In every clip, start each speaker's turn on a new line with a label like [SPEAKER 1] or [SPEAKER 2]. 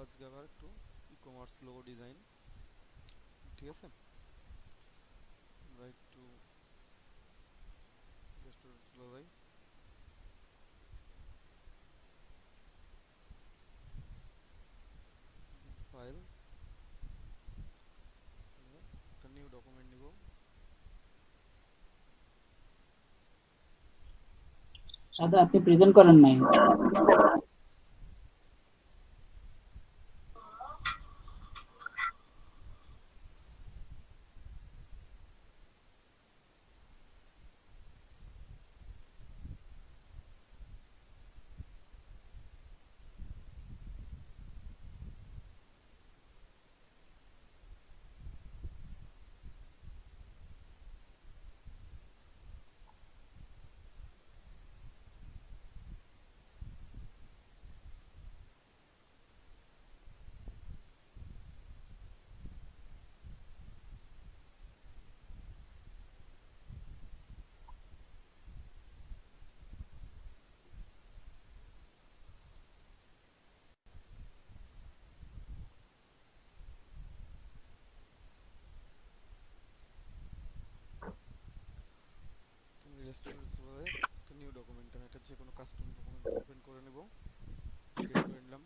[SPEAKER 1] আজকে আবার একটু ই কমার্স লোগো ডিজাইন, ঠিক আছে। আমরা একটু রেস্টোরেন্ট চলে যাই। ফাইল, একটা নিউ ডকুমেন্ট নিব।
[SPEAKER 2] দাদা আপনি প্রেজেন্ট করেন নাই।
[SPEAKER 1] তুমি রেস্টোরেন্ট চলে যাই, একটা নিউ ডকুমেন্ট, আমি একটা যে কোনো কাস্টম ডকুমেন্ট ওপেন করে নেব, ক্রিয়েট করে নিলাম।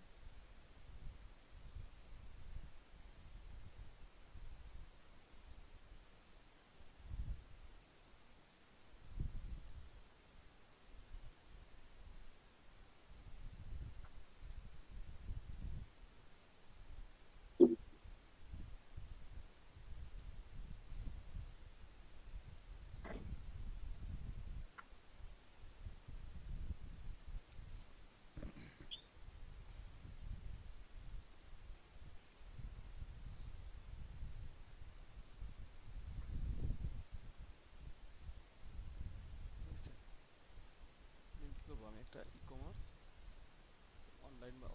[SPEAKER 1] ঠিক আছে, দেন কী করবো, আমি একটা ই কমার্স অনলাইন বা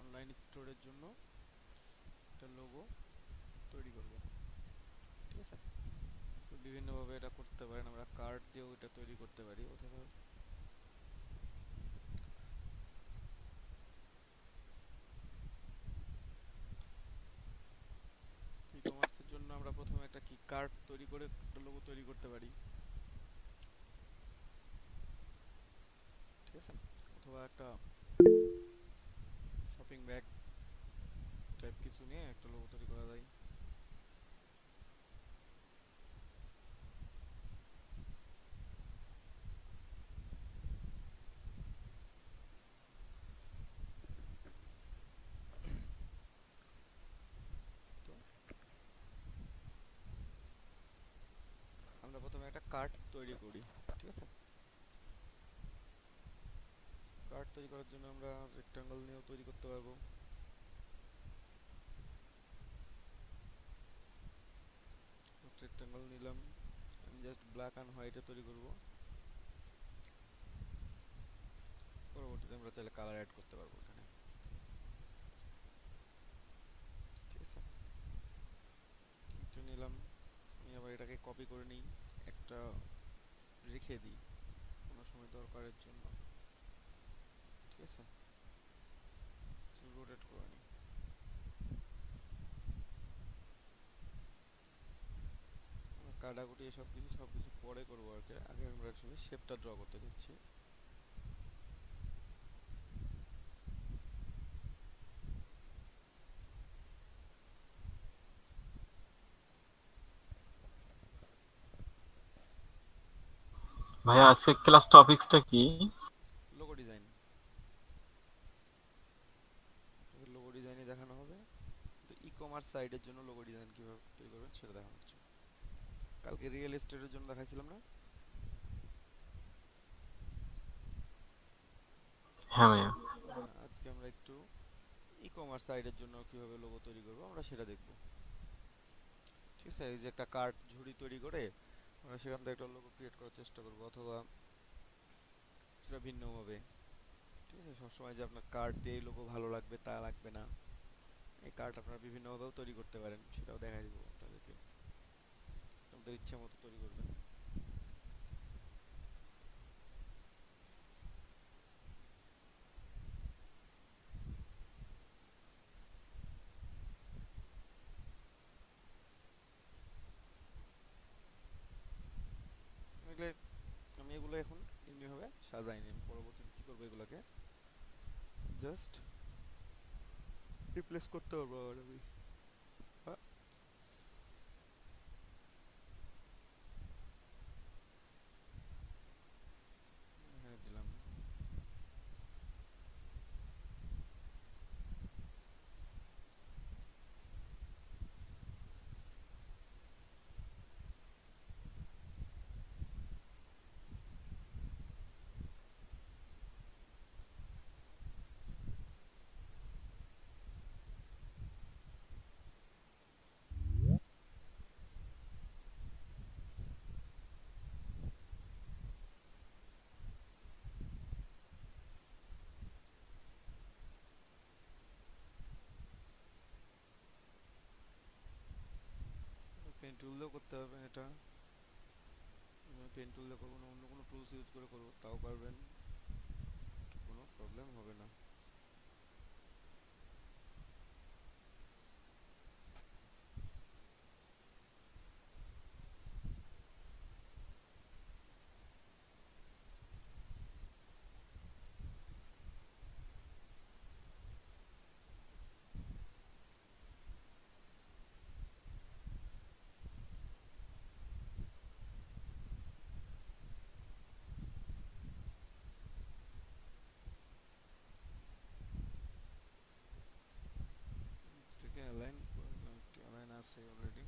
[SPEAKER 1] অনলাইন স্টোরের জন্য একটা লোগো তৈরি করব, ঠিক আছে। তো বিভিন্নভাবে এটা করতে পারেন, আমরা কার্ড দিয়েও এটা তৈরি করতে পারি, অথবা ই কমার্সের জন্য আমরা প্রথমে একটা কি কার্ড তৈরি করে একটা লোগো তৈরি করতে পারি, ঠিক আছে। অথবা একটা শপিং ব্যাগ টাইপ কিছু নিয়ে একটা লোগো তৈরি করা যায়। তো আমরা প্রথমে একটা কার্ড তৈরি করি, ঠিক আছে। কার্ড তৈরি করার জন্য আমরা রেক্টাঙ্গেল নিয়েও তৈরি করতে পারবো। রেক্টাঙ্গেল নিলাম, আমি জাস্ট ব্ল্যাক অ্যান্ড হোয়াইটে তৈরি করব। পরবর্তীতে আমরা চাইলে কালার অ্যাড করতে পারবো এখানে, ঠিক আছে। এটা নিলাম, আমি আবার এটাকে কপি করে নিই, একটা রেখে দিই কোনো সময় দরকারের জন্য, ঠিক আছে। রোটেট করে নিই। আমরা কাটাকুটি সব কিছু পরে করবো আর কি, আগে আমরা অ্যাকচুয়ালি শেপটা ড্র করতে চাচ্ছি।
[SPEAKER 3] ভাইয়া আজকে ক্লাস টপিক্সটা কি?
[SPEAKER 1] লোগো ডিজাইন, লোগো ডিজাইনই দেখানো হবে। তো ই কমার্স সাইটের জন্য লোগো ডিজাইন কীভাবে তৈরি করবেন সেটা দেখানো হচ্ছে। কালকে রিয়েল এস্টেটের জন্য দেখাইছিলাম না?
[SPEAKER 3] হ্যাঁ ভাইয়া।
[SPEAKER 1] হ্যাঁ, আজকে আমরা একটু ই কমার্স সাইটের জন্য কিভাবে লোগো তৈরি করবো আমরা সেটা দেখব, ঠিক আছে। এই যে একটা কার্ট ঝুড়ি তৈরি করে আমরা সেখান থেকে একটা লোগো ক্রিয়েট করার চেষ্টা করবো, অথবা সেটা ভিন্নভাবে, ঠিক আছে। সবসময় যে আপনার কার্ড দিয়ে লোগো ভালো লাগবে তা লাগবে না, এই কার্ড আপনারা বিভিন্নভাবেও তৈরি করতে পারেন, সেটাও দেখাই দিব আপনাদেরকে। আপনাদের ইচ্ছা মতো তৈরি করবেন। করবো এগুলোকে, জাস্ট রিপ্লেস করতে পারবো আবার আমি। হ্যাঁ, হ্যাঁ দিলাম। পেন টুল দিয়েও করতে পারবেন এটা, পেন টুল দিয়ে করবো না, অন্য কোনো টুলস ইউজ করে করবো তাও পারবেন, কোনো প্রবলেম হবে না। এটাকে অ্যালাইন করে দিলাম, একটু অ্যালাইন আছে অলরেডি।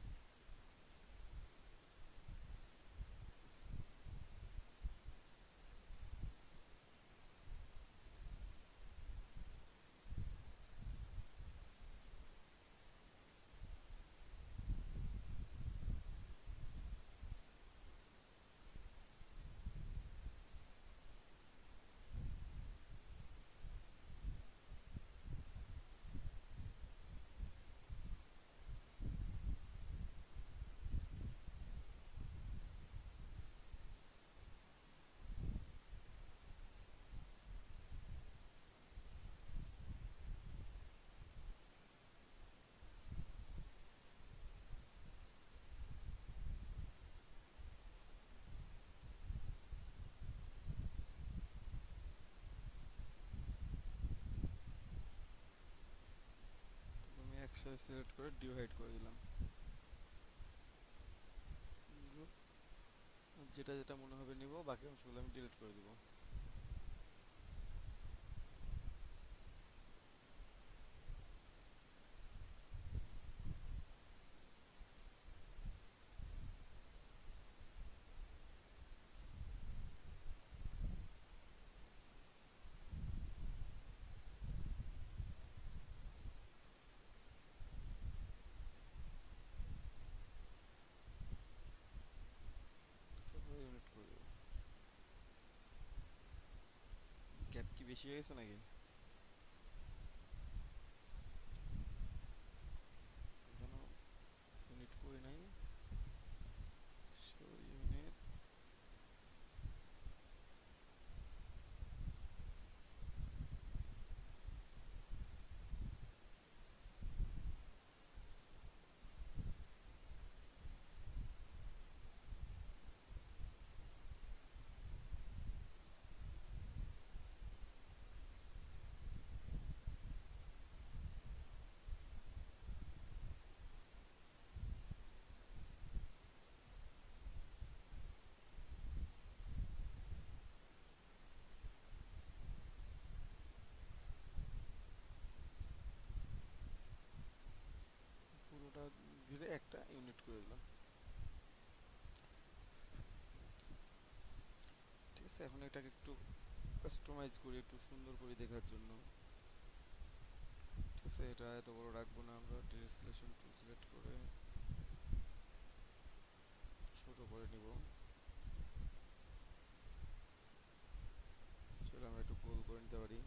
[SPEAKER 1] আমি একসাথে সিলেক্ট করে ডিভাইড করে দিলাম। Good. যেটা যেটা মনে হবে নিব, বাকি অংশগুলো আমি ডিলিট করে দিব। তারপরে ইউনিট করে দেবো। গ্যাপ কি বেশি হয়ে গেছে নাকি? এখনো ইউনিট করি নাই। শো ইউনিট, পুরোটা ঘিরে একটা ইউনিট করে দিলাম। ঠিক আছে, এখন এটাকে একটু কাস্টমাইজ করি, একটু সুন্দর করে দেখার জন্য। ঠিক আছে, এটা এত বড় রাখবো না, আমরা ডিসলেশন টুল সিলেক্ট করে ছোট করে নিব। চলো আমরা একটু গোল করে নিতে পারি।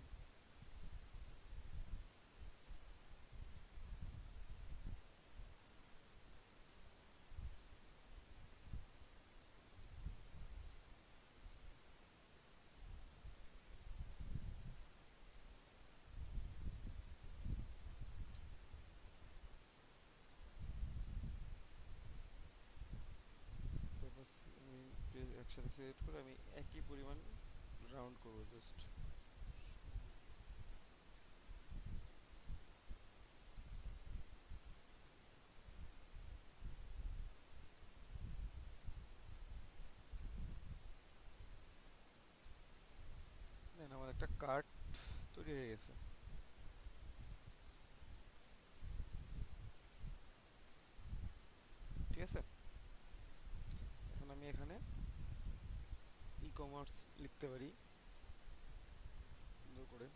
[SPEAKER 1] তারপর আমি একসাথে সিলেক্ট করে আমি একই পরিমাণ রাউন্ড করবো জাস্ট। একটা কার্ট তৈরি হয়ে গেছে। ঠিক আছে, এখন আমি এখানে ই কমার্স লিখতে পারি সুন্দর করে।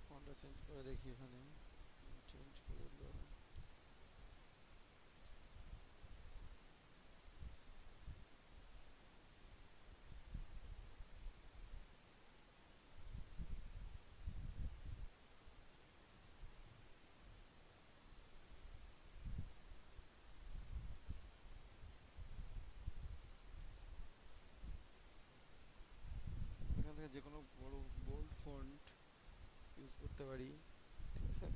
[SPEAKER 1] ফন্টটা চেঞ্জ করে দেখি এখানে, চেঞ্জ করে দিলাম। এখান থেকে যে কোনো বড় বোল্ড ফন্ট ইউজ করতে পারি। ঠিক আছে,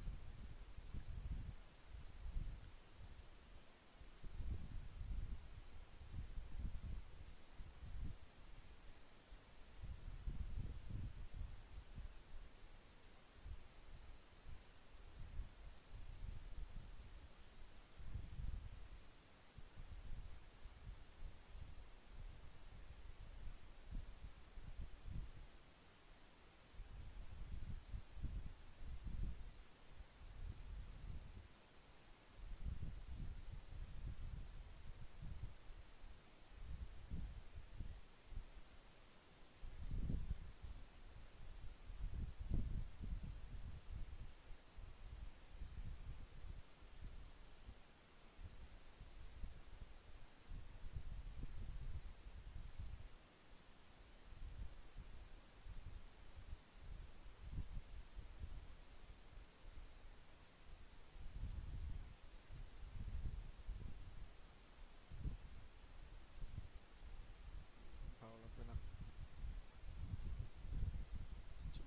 [SPEAKER 1] ভালো লাগবে না।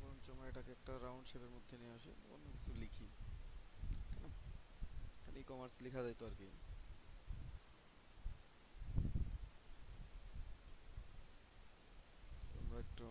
[SPEAKER 1] বরঞ্চ আমরা এটাকে একটা রাউন্ড শেপের মধ্যে নিয়ে আসি, অন্য কিছু লিখি, তাই না? ই কমার্স লেখা যায় তো আর কি। তো আমরা একটু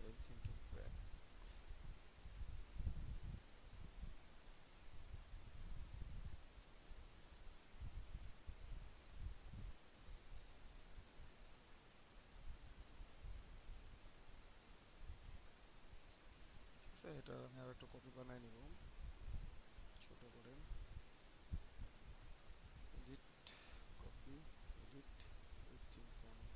[SPEAKER 1] else into wrap। ঠিক আছে, এটা আমি আর একটু কপি বানাই নিব ছোট করে। Edit, copy, edit, paste in font.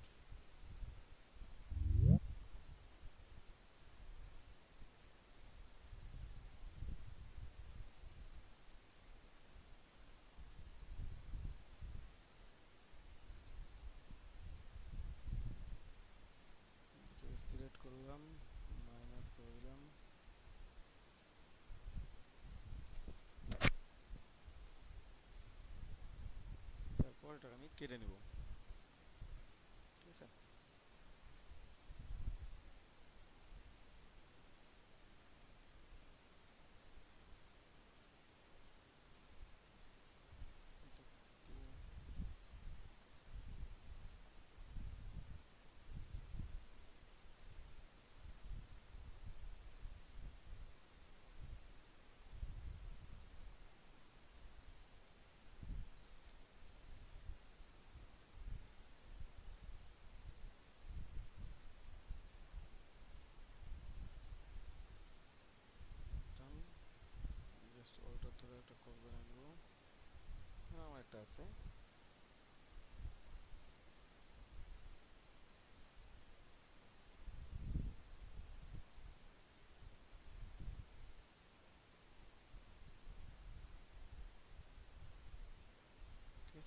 [SPEAKER 1] Select করলাম, মাইনাস করে দিলাম। তারপর এটা আমি কেটে নিব। ঠিক আছে, আচ্ছা, একটু ডান। জাস্ট অল্টার ধরে একটা কপি বানিয়ে নিব। হ্যাঁ, আমার একটা আছে।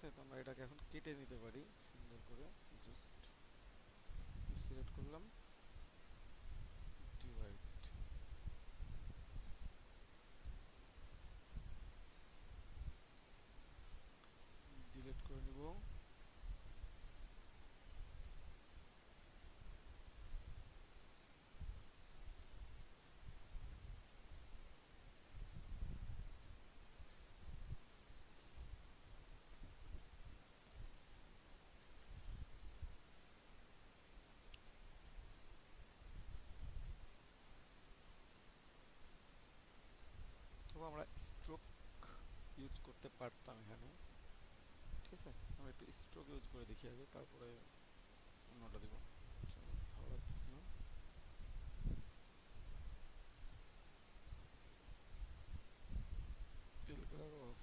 [SPEAKER 1] আছে, তো আমরা এটাকে এখন কেটে নিতে পারি সুন্দর করে। জাস্ট সিলেক্ট করলাম, ডিভাইড, ডিলিট করে নিব। তো আমরা স্ট্রোক ইউজ করতে পারতাম এখানে, ঠিক আছে। আমরা একটু স্ট্রোক ইউজ করে দেখি আগে, তারপরে অন্যটা দিব। ভালো লাগতেছে না। Fill colour of.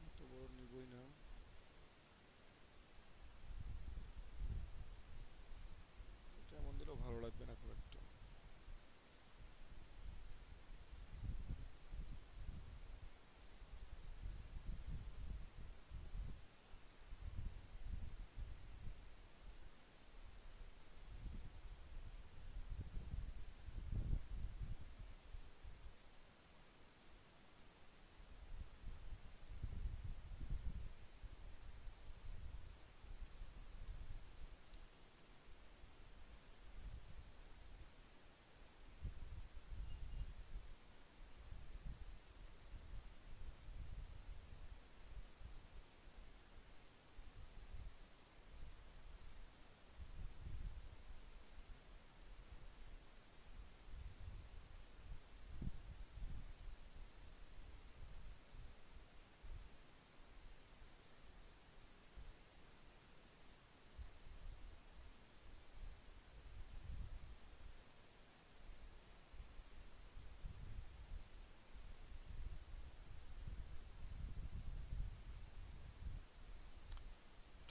[SPEAKER 1] এত বড় নিবই না। এটা এমন দিলেও ভালো লাগবে না খুব একটা।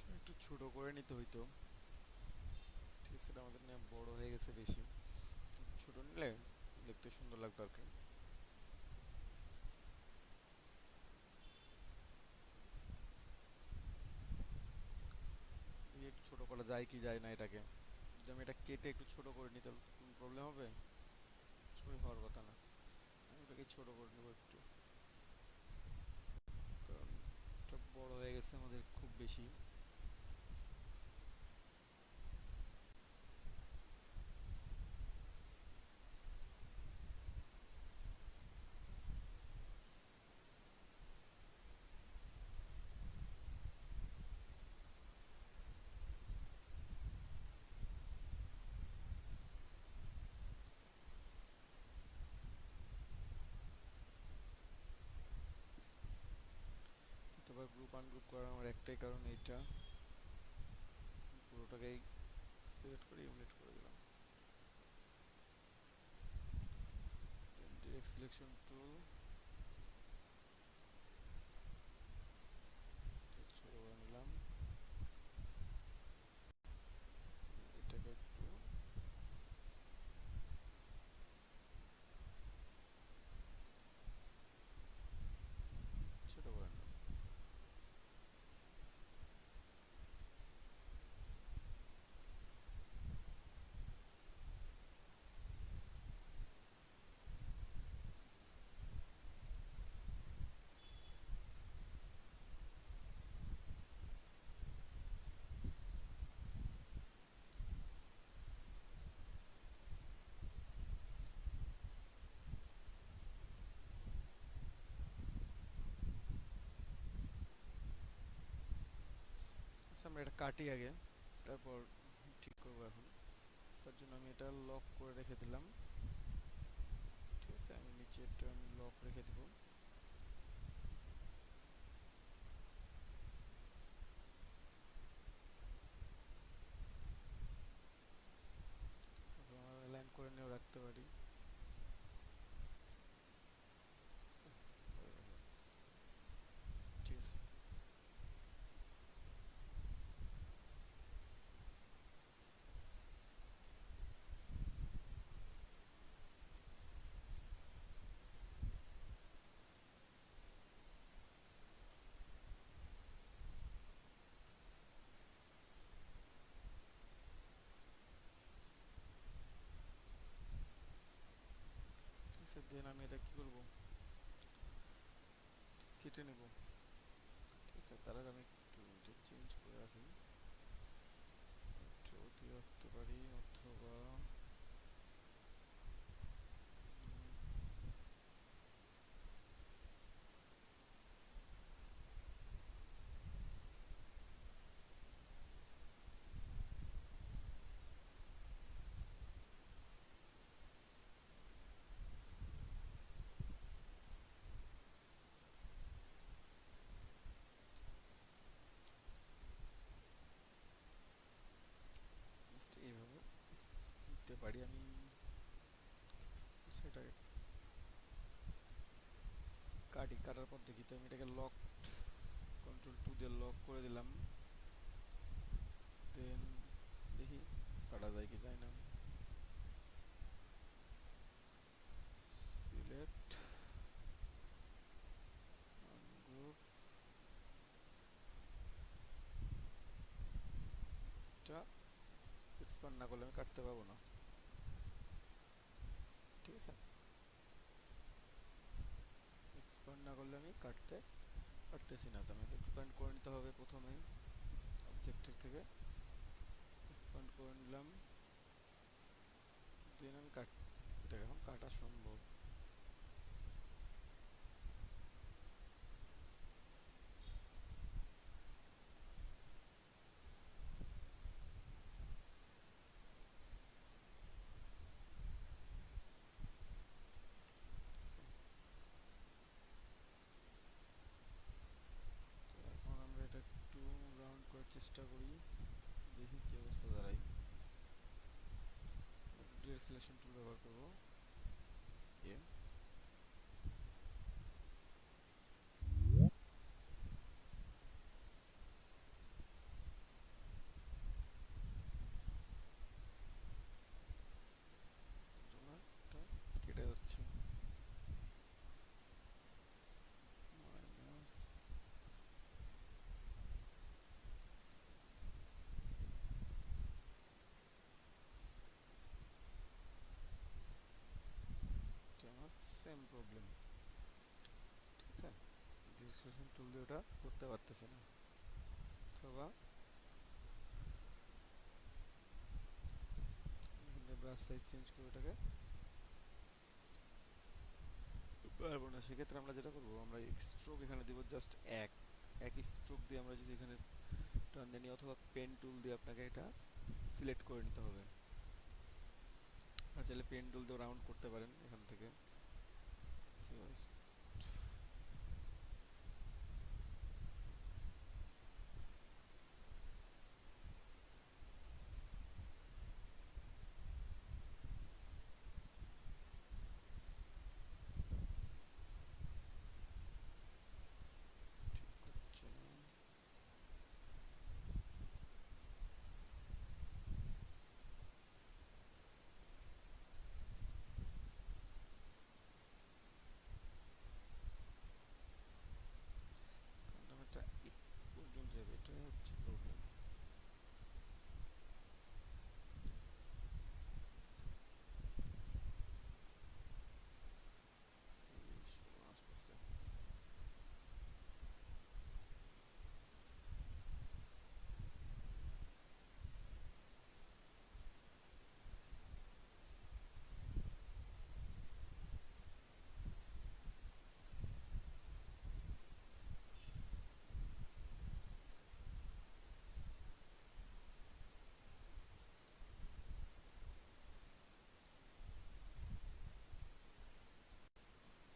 [SPEAKER 1] এটা একটু ছোট করে নিতে হইতো, ঠিক আছে। এটা আমাদের নিয়ে বড় হয়ে গেছে বেশি, ছোট নিলে দেখতে সুন্দর লাগতো আর কি। দেখি একটু ছোট করা যায় কি যায় না এটাকে। যদি আমি এটা কেটে একটু ছোট করে নিই তাহলে কোনো প্রবলেম হবে? আসলে হওয়ার কথা না। আমি ওটাকে ছোট করে নেবো একটু, কারণ এটা বড় হয়ে গেছে আমাদের খুব বেশি। অথবা গ্রুপ আনগ্রুপ করার আমার একটাই কারণ, এইটা পুরোটাকেই সিলেক্ট করে ইউনিট করে দিলাম। ডিরেক্ট সিলেকশন টুল, ছোট করে নিলাম। এটাকে একটু ছোট করে নিলাম। আচ্ছা, আমরা এটা কাটি আগে, তারপর ঠিক করবো এখন। তার জন্য আমি এটা লক করে রেখে দিলাম, ঠিক আছে। আমি নিচেরটা আমি লক রেখে দিব। কেটে নেব। ঠিক আছে, তার আগে আমি একটু এটা চেঞ্জ করে রাখি, এটাও দিয়ে রাখতে পারি অথবা জাস্ট এইভাবে দিতে পারি আমি। সেটা কাটি, কাটার পর দেখি তো আমি এটাকে লক, কন্ট্রোল 2 দিয়ে লক করে দিলাম, দেন দেখি কাটা যায় কি যায় না। সিলেক্ট গ্রুপ, এটা এক্সপান্ড না করলে আমি কাটতে পারবো না। ঠিক আছে, এক্সপান্ড না করলে আমি কাটতে পারতেছি না, তো আমাকে এক্সপান্ড করে নিতে হবে। প্রথমে অবজেক্টের থেকে এক্সপান্ড করে নিলাম, দেন আমি এটা এখন কাটা সম্ভব। তো এখন আমরা এটা একটু রাউন্ড করার চেষ্টা করি, দেখি কি অবস্থা দাঁড়ায়। ডিরেক্ট সিলেকশন টুল ব্যবহার করবো। এ কেটে যাচ্ছে, মাইনাস আমার সেম প্রবলেম। ঠিক আছে, ডিসক্রিপশন টুল দিয়ে ওটা করতে পারতেছি না, অথবা ব্রাশ সাইজ চেঞ্জ করে ওটাকে পারবো না। সেক্ষেত্রে আমরা যেটা করবো, আমরা স্ট্রোক এখানে দিব জাস্ট এক স্ট্রোক দিয়ে আমরা যদি এখানে টান দিয়ে নিই, অথবা পেন টুল দিয়ে আপনাকে এটা সিলেক্ট করে নিতে হবে। আর চাইলে পেন টুল দিয়ে রাউন্ড করতে পারেন এখান থেকে, জাস্ট হচ্ছে না। কারণ এটা এই পর্যন্ত যাবে, এটাই হচ্ছে প্রবলেম।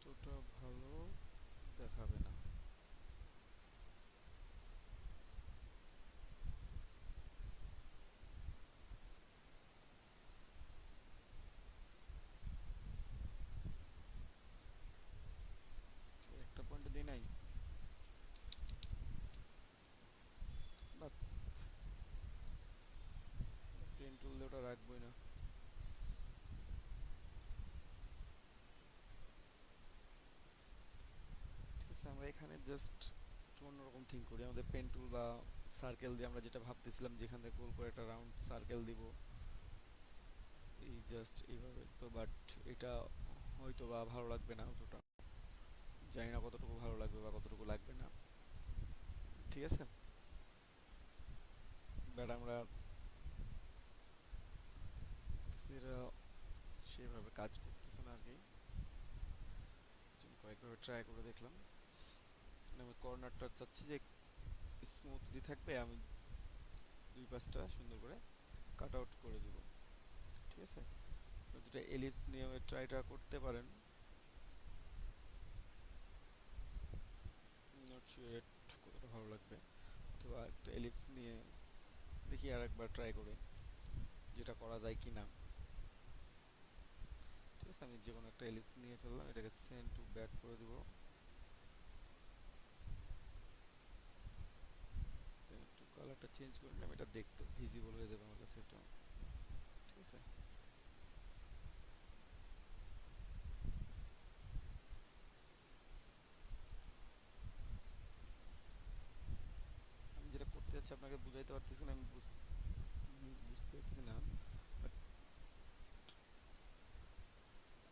[SPEAKER 1] অতটা ভালো দেখাবে না। একটা পয়েন্টে দিই নাই, বাট পেন টুল দিয়ে ওটা রাখবোই না। ঠিক আছে, আমরা এখানে জাস্ট অন্যরকম থিঙ্ক করি। আমাদের পেন টুল বা সার্কেল দিয়ে আমরা যেটা ভাবতেছিলাম, যেখান থেকে গোল করে একটা রাউন্ড সার্কেল দিব, এই জাস্ট এইভাবে। তো বাট এটা হয়তো বা ভালো লাগবে না অতটা, জানি না কতটুকু ভালো লাগবে বা কতটুকু লাগবে না, ঠিক আছে। বাট আমরা এরা সেভাবে কাজ করতেছে না আর কি, কয়েকভাবে ট্রাই করে দেখলাম। আমি কর্নারটা চাচ্ছি যে স্মুথলি থাকবে, আমি দুই পাশটা সুন্দর করে কাট আউট করে দিব, ঠিক আছে। দুটা এলিপস নিয়ে ট্রাইটা করতে পারেন, নট শিওর কতটা ভালো লাগবে। অথবা একটা এলিপস নিয়ে দেখি আর একবার ট্রাই করে যেটা করা যায় কি না, ঠিক আছে। আমি যে কোনো একটা এলিপস নিয়ে ফেললাম, এটাকে সেন্ড টু ব্যাক করে দিব, একটু কালারটা চেঞ্জ করে নিলাম, এটা দেখতে ভিজিবল হয়ে যাবে আমার কাছে এটা, ঠিক আছে। আমি যেটা করতে যাচ্ছি আপনাকে বুঝাইতে পারতেছি না, আমি বুঝতে পারতেছি না, বাট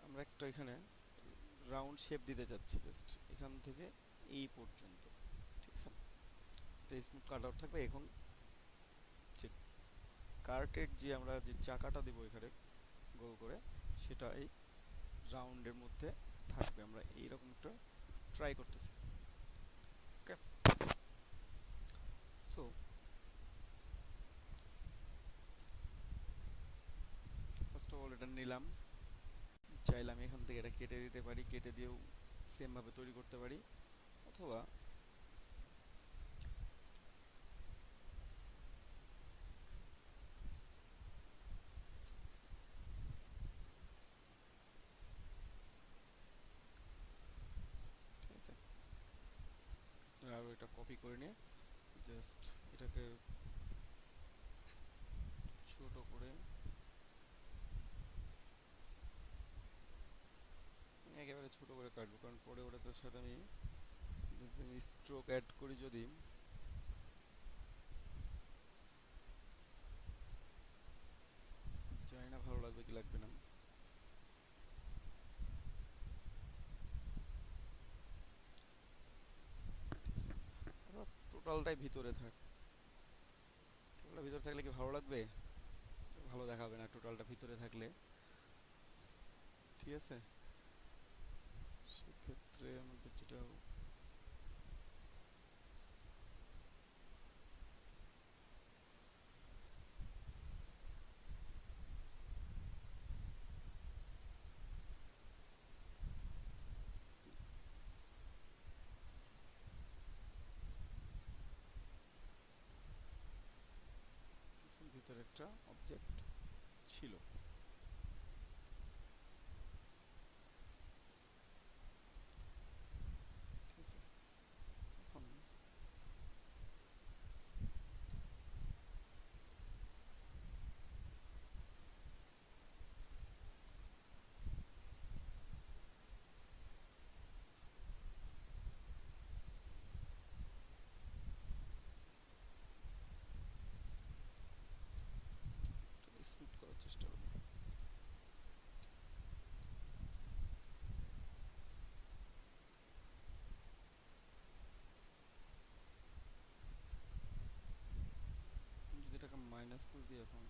[SPEAKER 1] আমরা একটা এখানে রাউন্ড শেপ দিতে চাচ্ছি, জাস্ট এখান থেকে এই পর্যন্ত, ঠিক আছে। তো স্মুথ কাট আউট থাকবে। এখন যে কার্টের যে আমরা যে চাকাটা দেবো এখানে গোল করে, সেটা এই রাউন্ডের মধ্যে থাকবে। আমরা এইরকম একটা ট্রাই করতেছি, ওকে। সো ফার্স্ট অফ অল এটা নিলাম, চাইলে আমি এখান থেকে এটা কেটে দিতে পারি, কেটে দিয়েও সেমভাবে তৈরি করতে পারি, অথবা ঠিক আছে, আরও এটা কপি করে নিয়ে জাস্ট এটাকে ছোট করে একেবারে ছোট করে কাটবো, কারণ পরে ওটার সাথে আমি স্ট্রোক অ্যাড করি যদি, জানি না ভালো লাগবে কি লাগবে না। টোটালটাই ভিতরে থাক, টোটালটা ভিতরে থাকলে কি ভালো লাগবে? ভালো দেখাবে না টোটালটা ভিতরে থাকলে, ঠিক আছে। সেক্ষেত্রে আমাদের যেটা ভিতরে একটা অবজেক্ট ছিল, ঠিক আছে। এখন স্মুথ করার চেষ্টা করি। যদি এটাকে মাইনাস করে দিই এখন,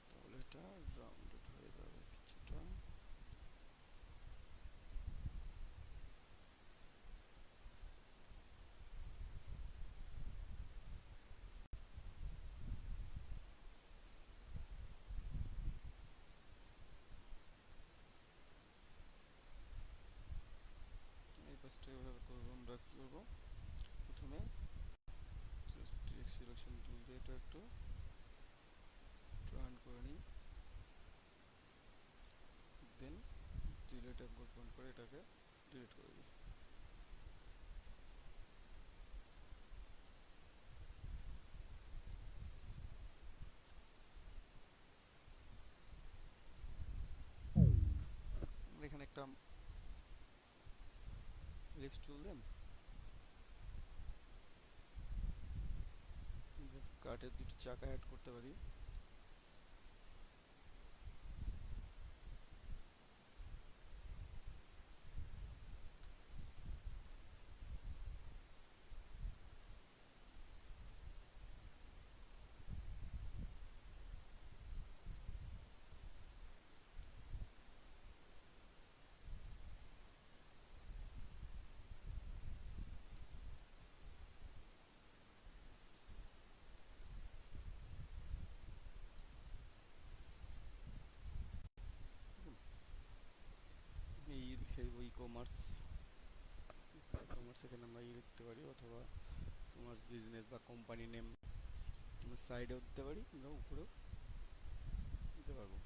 [SPEAKER 1] তাহলে এটা রাউন্ডেড হয়ে যাবে কিছুটা। এই পাশটা এভাবে করবো, আমরা কি করবো, প্রথমে জাস্ট ডিরেক্ট সিলেকশন টুল দিয়ে এটা একটু টার্ন করে নিই, দেন ডিলিট একবার পয়েন্ট করে এটাকে ডিলিট করে দিই। আমরা এখানে একটা লিপস টুল দেন, জাস্ট কার্টের দুটো চাকা অ্যাড করতে পারি, কমার্স, কমার্স এখানে আমরা লিখতে পারি, অথবা কমার্স বিজনেস বা কোম্পানি নেম আমরা সাইডেও দিতে পারি, আমরা উপরেও দিতে পারবো।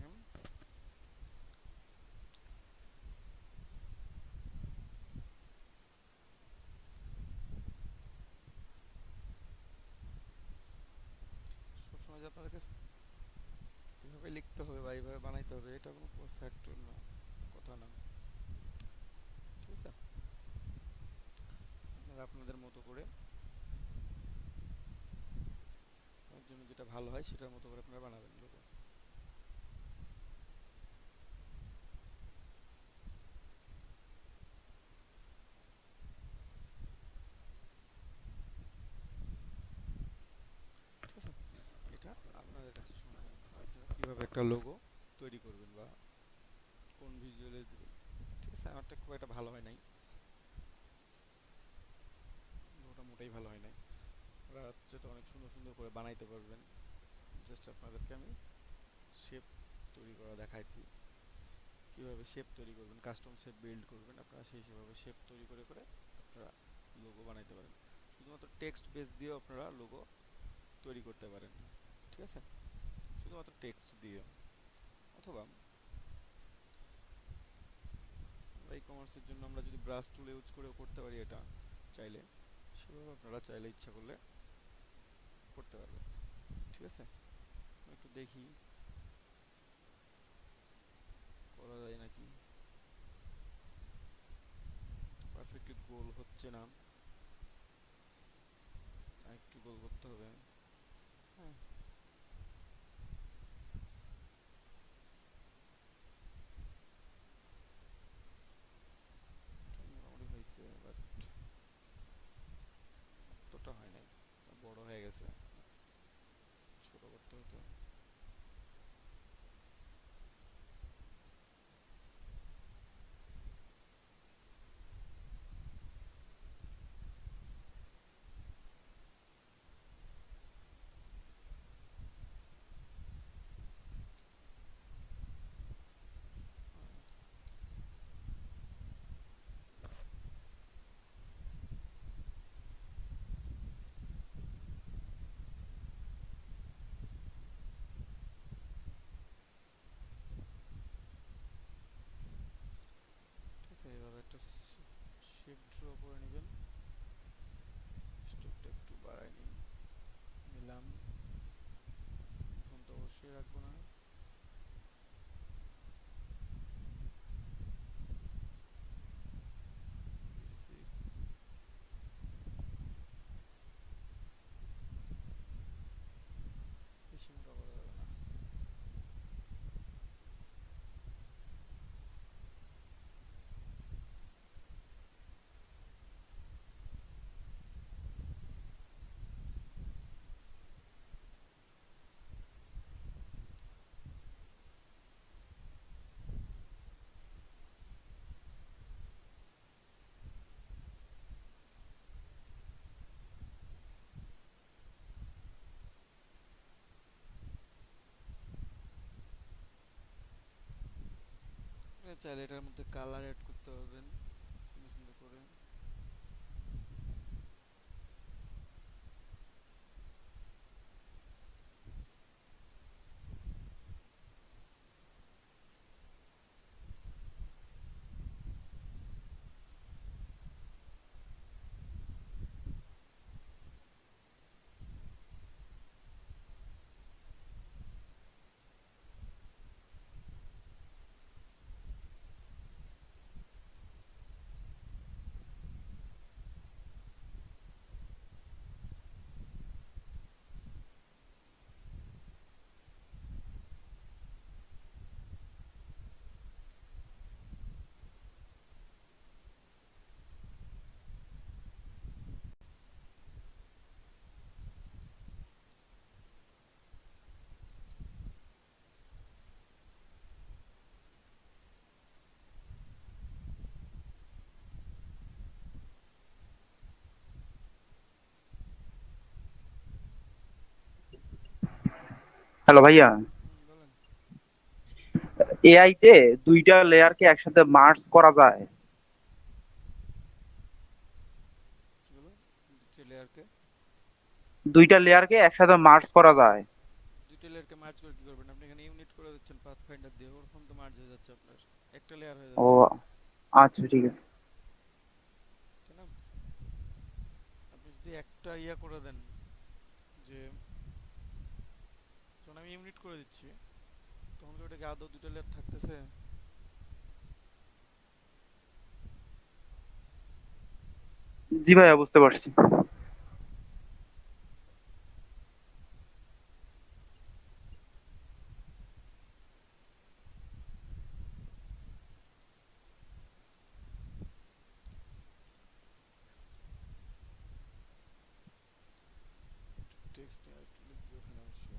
[SPEAKER 1] নেম, সবসময় যে আপনাদেরকে এভাবে লিখতে হবে বা এইভাবে বানাইতে হবে এটা কোনো ফ্যাক্টর না, কথা না, ঠিক আছে? আপনারা আপনাদের মতো করে আপনার জন্য যেটা ভালো হয় সেটার মতো করে আপনারা বানাবেন লোগো। ঠিক আছে, এটা আপনাদের কাছে সম্পূর্ণ, আপনারা কীভাবে একটা লোগো তৈরি করবেন বা কোন ভিজুয়ালে দেবেন। ঠিক আছে, আমারটা খুব একটা ভালো হয় নাই, লোগোটা মোটেই ভালো হয় নাই। ওরা হচ্ছে তো অনেক সুন্দর সুন্দর করে বানাইতে পারবেন। জাস্ট আপনাদেরকে আমি শেপ তৈরি করা দেখাইছি, কীভাবে শেপ তৈরি করবেন, কাস্টম শেপ বিল্ড করবেন আপনারা, সেভাবে শেপ তৈরি করে করে আপনারা লোগো বানাইতে পারেন। শুধুমাত্র টেক্সট বেস দিয়েও আপনারা লোগো তৈরি করতে পারেন, ঠিক আছে? শুধুমাত্র টেক্সট দিয়ে, অথবা ই কমার্সের জন্য আমরা যদি ব্রাশ টুল ইউজ করেও করতে পারি, এটা চাইলে সেভাবে আপনারা চাইলে ইচ্ছা করলে করতে পারবেন, ঠিক আছে? একটু দেখি করা যায় নাকি। পারফেক্টলি গোল হচ্ছে না, একটু গোল করতে হবে। হ্যাঁ, মোটামুটি হয়েছে, বাট অতটা হয় নাই, বড় হয়ে গেছে, ছোট করতে হতো। ঠিক আছে, এইভাবে একটা শেপ ড্র করে নেবেন। স্টোকটা একটু বাড়াই নিলাম, ফোন তো অবশ্যই রাখবো না। বেশি মোটা করা যাবে না। চাইলে এটার মধ্যে কালার অ্যাড করতে পারবেন সুন্দর সুন্দর করে।
[SPEAKER 4] হ্যালো ভাইয়া,
[SPEAKER 1] বলেন।
[SPEAKER 4] এআই তে দুইটা লেয়ারকে একসাথে মার্জ করা যায়?
[SPEAKER 1] কি বলেন? দুটো লেয়ারকে
[SPEAKER 4] দুইটা লেয়ারকে একসাথে মার্জ করা যায়?
[SPEAKER 1] দুটো লেয়ারকে মার্জ করে কি করবেন? আপনি এখানে ইউনিট করে দিচ্ছেন পাথফাইন্ডার দিয়ে, ওরকম তো মার্জ হয়ে যাচ্ছে আপনার, একটা লেয়ার হয়ে
[SPEAKER 4] ও
[SPEAKER 1] যাচ্ছে,
[SPEAKER 4] আচ্ছা, ঠিক আছে।
[SPEAKER 1] তাই না? আপনি যদি একটা ইয়া করে দেন, যে যখন আমি ইউনিট করে দিচ্ছি তখন কি ওটাকে আদৌ দুটো লেয়ার থাকতেছে?
[SPEAKER 4] জি ভাইয়া, বুঝতে পারছি।
[SPEAKER 1] টেক্সট একটু লিখবো এখানে অবশ্য।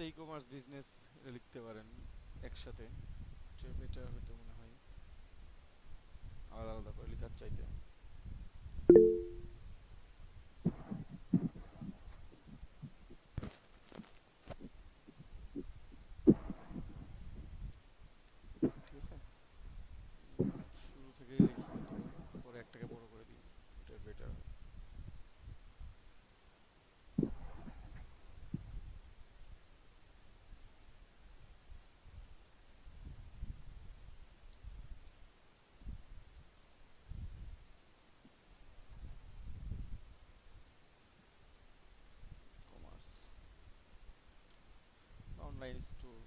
[SPEAKER 1] ই কমার্স বিজনেস লিখতে পারেন একসাথে, বেটার হয়তো মনে হয় আলাদা আলাদা করে লেখার চাইতে। ঠিক আছে, শুরু থেকেই লিখি অথবা পরে একটাকে বড় করে দিই, এটা বেটার হয়। কমার্স অনলাইন স্টোর,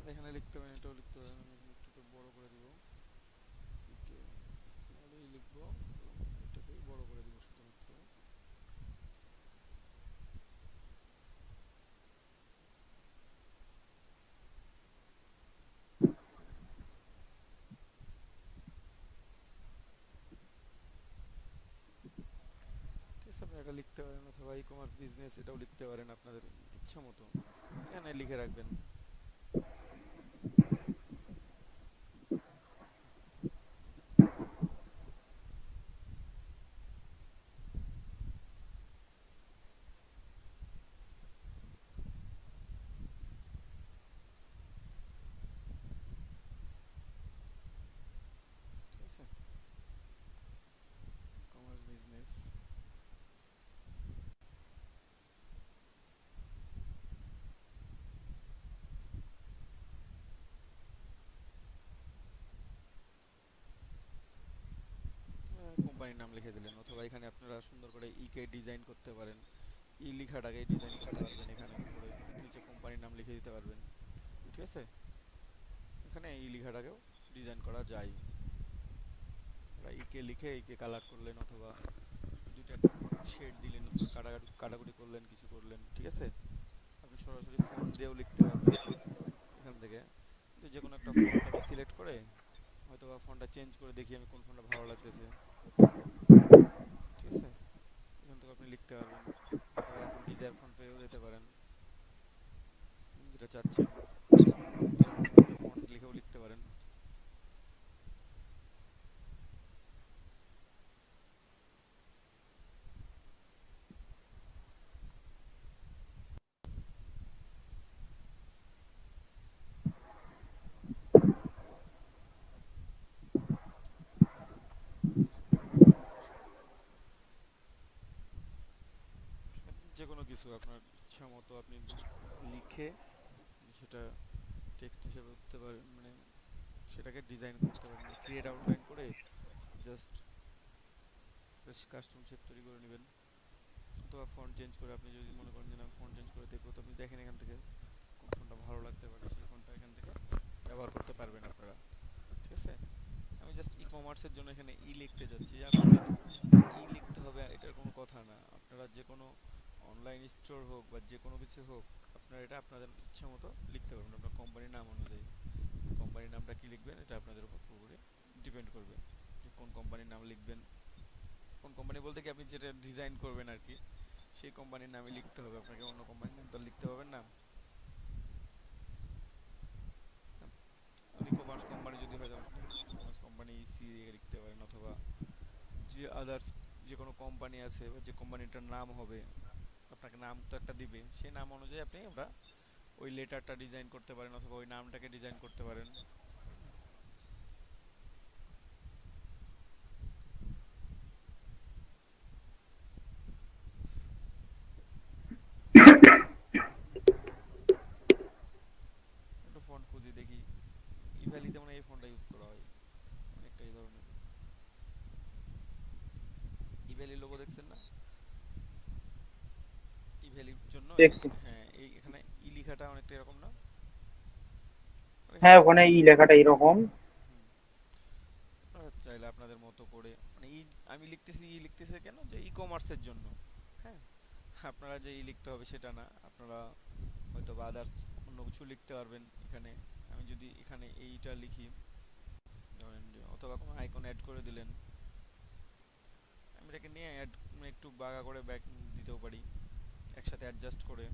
[SPEAKER 1] এখানে লিখতে পারেন, এটাও লিখতে পারেন। আমি এখানে একটু বড় করে দিব, একে স্মলেই লিখবো এবং এটাকেই বড় করে দিব শুধুমাত্র। ঠিক আছে, আপনি এটা লিখতে পারেন, অথবা ই কমার্স বিজনেস এটাও লিখতে পারেন আপনাদের ইচ্ছা মতো, এখানে লিখে রাখবেন। ঠিক আছে, কমার্স বিজনেস। কোম্পানির নাম লিখে দিলেন, অথবা এখানে আপনারা সুন্দর করে ই কে ডিজাইন করতে পারেন, ই লেখাটাকে ডিজাইন করতে পারবেন, এখানে উপরে নিচে কোম্পানির নাম লিখে দিতে পারবেন। ঠিক আছে, এখানে ই লেখাটাকেও ডিজাইন করা যায়। এটা ই কে লিখে ই কে কালার করলেন, অথবা দুইটা শেড দিলেন, অথবা কাটাকুটি করলেন, কিছু করলেন। ঠিক আছে, আপনি সরাসরি ফন্ট দিয়েও লিখতে পারবেন এখান থেকে। তো যে কোনো একটা ফন্ট আমি সিলেক্ট করে হয়তো বা ফন্টটা চেঞ্জ করে দেখি আমি কোন ফন্টটা ভালো লাগতেছে। ঠিক আছে, এখান থেকে আপনি লিখতে পারবেন, অথবা আপনি ডিজায়ার ফন্ট পেয়েও যেতে পারেন যেটা চাচ্ছেন, এরকম একটা ফন্ট লিখেও লিখতে পারেন। যে কোনো কিছু আপনার ইচ্ছা মতো আপনি লিখে সেটা টেক্সট হিসেবে দিতে পারেন, মানে সেটাকে ডিজাইন করতে পারেন, মানে ক্রিয়েট আউটলাইন করে জাস্ট কাস্টম শেপ তৈরি করে নেবেন। অথবা ফন্ট চেঞ্জ করে, আপনি যদি মনে করেন যে না ফন্ট চেঞ্জ করে দেখবো, তো আপনি দেখেন এখান থেকে কোন ফন্টটা ভালো লাগতে পারে, সেই ফন্টটা এখান থেকে ব্যবহার করতে পারবেন আপনারা। ঠিক আছে, আমি জাস্ট ই কমার্সের জন্য এখানে ই লিখতে যাচ্ছি, আপনাদের ই লিখতে হবে এটার কোনো কথা না। আপনারা যে কোনো অনলাইন স্টোর হোক বা যে কোনো কিছু হোক, আপনারা এটা আপনাদের ইচ্ছা মতো লিখতে পারবেন আপনার কোম্পানির নাম অনুযায়ী। কোম্পানির নামটা কি লিখবেন এটা আপনাদের উপর পুরোপুরি ডিপেন্ড করবে, যে কোন কোম্পানির নাম লিখবেন। কোন কোম্পানি বলতে কি আপনি যেটা ডিজাইন করবেন আর কি, সেই কোম্পানির নামে লিখতে হবে আপনাকে, অন্য কোম্পানির নাম তো আর লিখতে পারবেন না। ই কমার্স কোম্পানি যদি হয় তখন আপনি ই কমার্স কোম্পানি ইসি লিখতে পারেন, অথবা যে আদার্স যে কোনো কোম্পানি আছে বা যে কোম্পানিটার নাম হবে, আপনাকে নাম তো একটা দিবে, সেই নাম অনুযায়ী আপনি আমরা ওই লেটারটা ডিজাইন করতে পারেন অথবা ওই নামটাকে ডিজাইন করতে পারেন। একটা ফন্ট খুঁজি দেখি, ইভ্যালিতে মানে এই ফন্টটা ইউজ করা হয় অনেকটা এই ধরনের। ইভ্যালি লোগো দেখছেন না? ইভ্যালির জন্য
[SPEAKER 4] দেখছি।
[SPEAKER 1] হ্যাঁ এই এখানে ই লেখাটা অনেকটা এরকম না, আর এখানে
[SPEAKER 4] হ্যাঁ,
[SPEAKER 1] একটা
[SPEAKER 4] ওখানে ই লেখাটা এরকম।
[SPEAKER 1] হুম, আপনারা চাইলে আপনাদের মতো করে মানে ই আমি লিখতেছি ই লিখতেছে কেন, যে ই কমার্সের জন্য। হ্যাঁ, আপনারা যে ই লিখতে হবে সেটা না, আপনারা হয়তো বা আদার্স অন্য কিছু লিখতে পারবেন এখানে। আমি যদি এখানে এইটা লিখি ধরেন যে, অথবা কোনো আইকন অ্যাড করে দিলেন, আমি এটাকে নিয়ে অ্যাড একটু বাঁকা করে ব্যাক দিতেও পারি, একসাথে অ্যাডজাস্ট করে,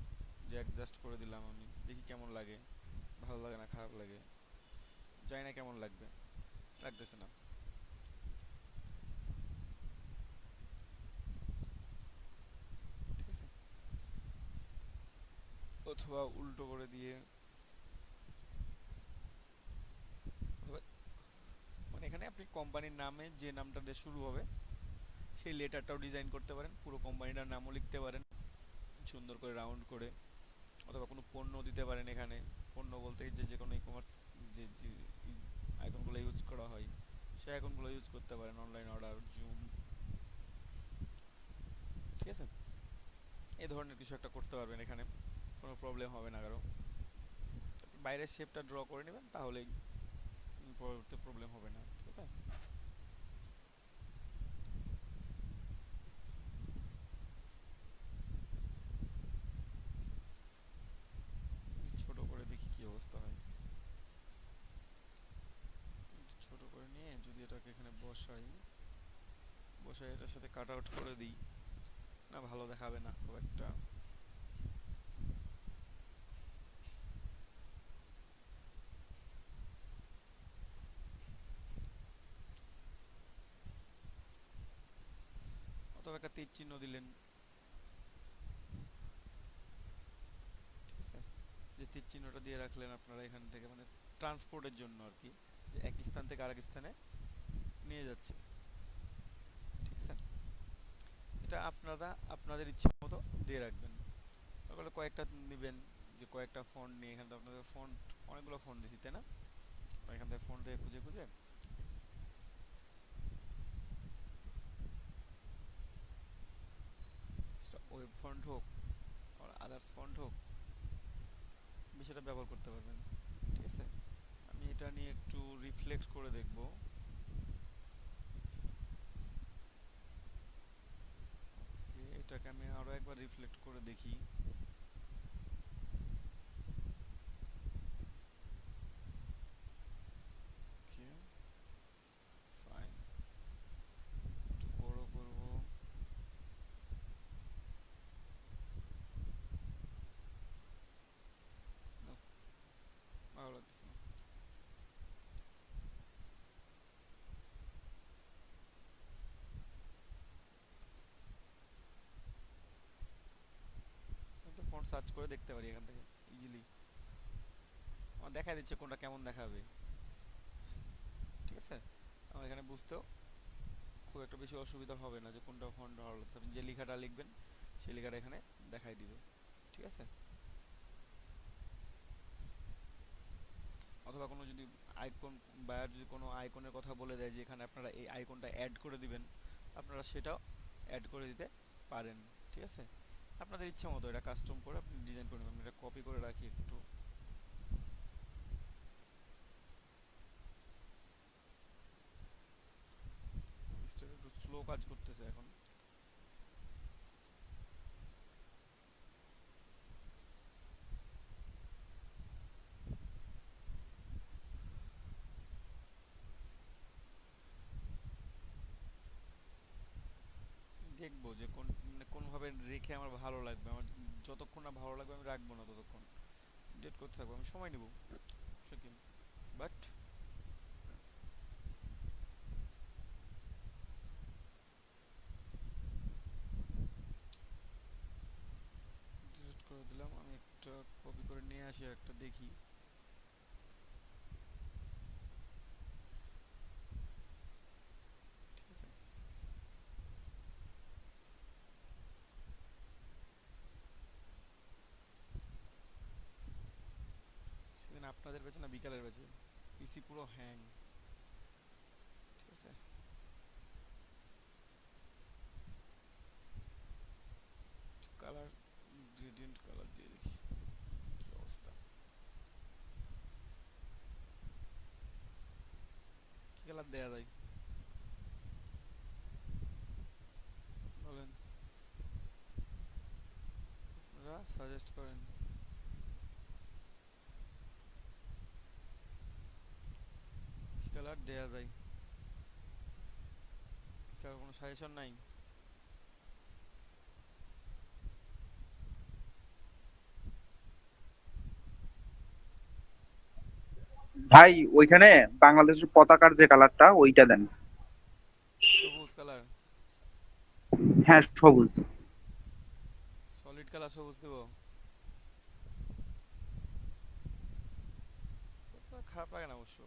[SPEAKER 1] যে অ্যাডজাস্ট করে দিলাম আমি, দেখি কেমন লাগে, ভালো লাগে না খারাপ লাগে, জানি না কেমন লাগবে, লাগতেছে না, ঠিক আছে। অথবা উল্টো করে দিয়ে, অথবা মানে এখানে আপনি কোম্পানির নামে যে নামটা দিয়ে শুরু হবে সেই লেটারটাও ডিজাইন করতে পারেন, পুরো কোম্পানিটার নামও লিখতে পারেন সুন্দর করে রাউন্ড করে, অথবা কোনো পণ্য দিতে পারেন এখানে। পণ্য বলতে যে যে কোনো ই কমার্স যে যে আইকনগুলো ইউজ করা হয় সেই আইকনগুলো ইউজ করতে পারেন, অনলাইন অর্ডার, জুম, ঠিক আছে। এই ধরনের কিছু একটা করতে পারবেন এখানে, কোনো প্রবলেম হবে না কারো। বাইরের শেপটা ড্র করে নেবেন, তাহলেই পরবর্তী প্রবলেম হবে না, ঠিক আছে। ছোট করে দেখি কি অবস্থা হয়। ছোট করে নিয়ে যদি এটাকে এখানে বসাই, বসাই এটার সাথে কাট আউট করে দিই, না ভালো দেখাবে না খুব একটা। অথবা একটা তীর চিহ্ন দিলেন, ঠিক আছে। যে তীর চিহ্নটা দিয়ে রাখলেন আপনারা এখান থেকে, মানে ট্রান্সপোর্টের জন্য আর কি, যে এক স্থান থেকে আরেক স্থানে নিয়ে যাচ্ছে, ঠিক আছে। এটা আপনারা আপনাদের ইচ্ছে মতো দিয়ে রাখবেন। তারপরে কয়েকটা নেবেন, যে কয়েকটা ফন্ট নিয়ে, এখানে তো আপনাদের ফন্ট অনেকগুলো ফন্ট দিছি তাই না, এখান থেকে ফন্ট থেকে খুঁজে খুঁজে, সেটা ওয়েব ফন্ট হোক আর আদার্স ফন্ট হোক, সেটা ব্যবহার করতে পারবেন, ঠিক আছে। আমি এটা নিয়ে একটু রিফ্লেক্ট করে দেখব, এটাকে আমি আরো একবার রিফ্লেক্ট করে দেখি। ওকে, ফাইন, একটু বড় করব, না ভালো লাগতেছে না। আমি তো ফন্ট সার্চ করে দেখতে পারি এখান থেকে ইজিলি, আমার দেখা দিচ্ছে কোনটা কেমন দেখাবে, ঠিক আছে। আমার এখানে বুঝতেও খুব একটা বেশি অসুবিধা হবে না যে কোনটা ফন্ট ভালো লাগছে, আপনি যে লেখাটা লিখবেন সেই লেখাটা এখানে দেখাই দিবে, ঠিক আছে। অথবা কোনো যদি আইকন, বায়ার যদি কোনো আইকনের কথা বলে দেয় যে এখানে আপনারা এই আইকনটা অ্যাড করে দিবেন, আপনারা সেটাও অ্যাড করে দিতে পারেন, ঠিক আছে। আপনাদের ইচ্ছা মতো এটা কাস্টম করে আপনি ডিজাইন করে নেবেন। আমি এটা কপি করে রাখি একটু, কাজ করতেছে এখন। দেখবো যে কোন ভাবে রেখে আমার ভালো লাগবে, আমার যতক্ষণ না ভালো লাগবে আমি রাখবো না ততক্ষণ, ডেট করতে থাকবো, আমি সময় নিব সে কি, বাট ডিলিট করে দিলাম। আমি একটা কপি করে নিয়ে আসি আর একটা দেখি। ঠিক আছে, সেদিন আপনাদের বেঁচে না বিকালের বেঁচে পিসি পুরো হ্যাং। ঠিক আছে, কালার গ্রেডিয়েন্ট কালার দিয়ে দেখি কি অবস্থা, কি কালার দেয়া যায় বলেন, আপনারা সাজেস্ট করেন। কি কালার দেয়া যায়, কি কালার, কোনো সাজেশন নাই?
[SPEAKER 4] ভাই ওইখানে বাংলাদেশের পতাকার যে কালারটা ওইটা দেন।
[SPEAKER 1] সবুজ কালার,
[SPEAKER 4] হ্যাঁ সবুজ।
[SPEAKER 1] সলিড কালার সবুজ দেবো? খারাপ লাগে না অবশ্য।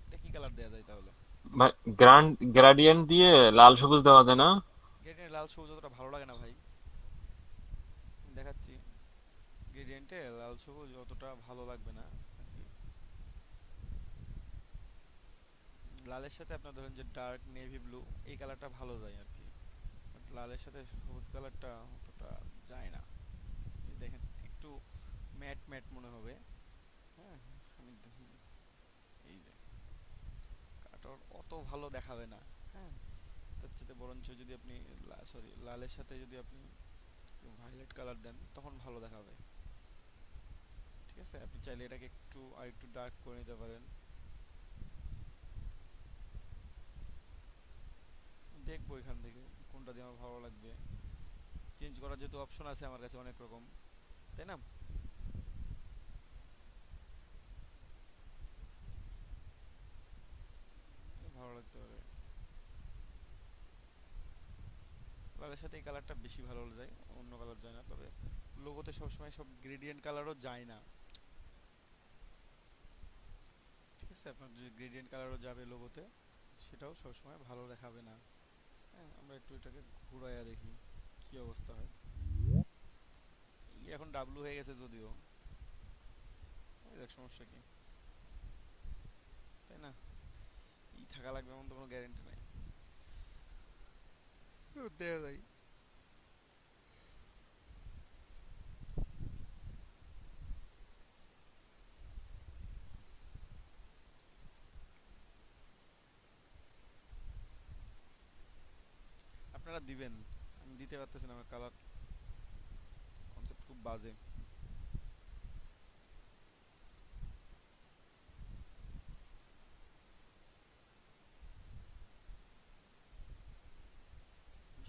[SPEAKER 1] এটা কি কালার দেয়া যায় তাহলে?
[SPEAKER 3] গ্রাডিয়েন্ট দিয়ে লাল সবুজ দেওয়া যায় না?
[SPEAKER 1] গ্রেডিয়েন্ট লাল সবুজ অতটা ভালো লাগে না ভাই, আমি দেখাচ্ছি। গ্রেডিয়েন্টে লাল সবুজ অতটা ভালো লাগবে না আর কি। লালের সাথে আপনার ধরেন যে ডার্ক নেভি ব্লু এই কালারটা ভালো যায় আর কি, বাট লালের সাথে সবুজ কালারটা অতটা যায় না। এই দেখেন একটু ম্যাট ম্যাট মনে হবে। হ্যাঁ, আমি এই যে কাটার অত ভালো দেখাবে না। হ্যাঁ, তার সাথে বরঞ্চ যদি আপনি সরি লালের সাথে যদি আপনি ভায়োলেট কালার দেন তখন ভালো দেখাবে। ঠিক আছে, আপনি চাইলে এটাকে একটু আর একটু ডার্ক করে নিতে পারেন। দেখবো এখান থেকে কোনটা দিয়ে আমার ভালো লাগবে। চেঞ্জ করার যেহেতু অপশন আছে আমার কাছে অনেক রকম, তাই না? ভালো লাগতে পারে। লালের সাথে এই কালারটা বেশি ভালো যায়, অন্য কালার যায় না। তবে লোগোতে সবসময় সব গ্রেডিয়েন্ট কালারও যায় না। ঠিক আছে, আপনার যে গ্রেডিয়েন্ট কালারও যাবে লোগোতে সেটাও সবসময় ভালো দেখাবে না। হ্যাঁ, আমরা একটু এটাকে ঘুরাইয়া দেখি কি অবস্থা হয়। এখন ডাব্লু হয়ে গেছে যদিও, এই দেখ সমস্যা কি, তাই না? থাকা লাগবে এমন তো কোনো গ্যারেন্টি নাই। দেখা যায়। আপনারা দিবেন, আমি দিতে পারতেছি না, আমার কালার কনসেপ্ট খুব বাজে।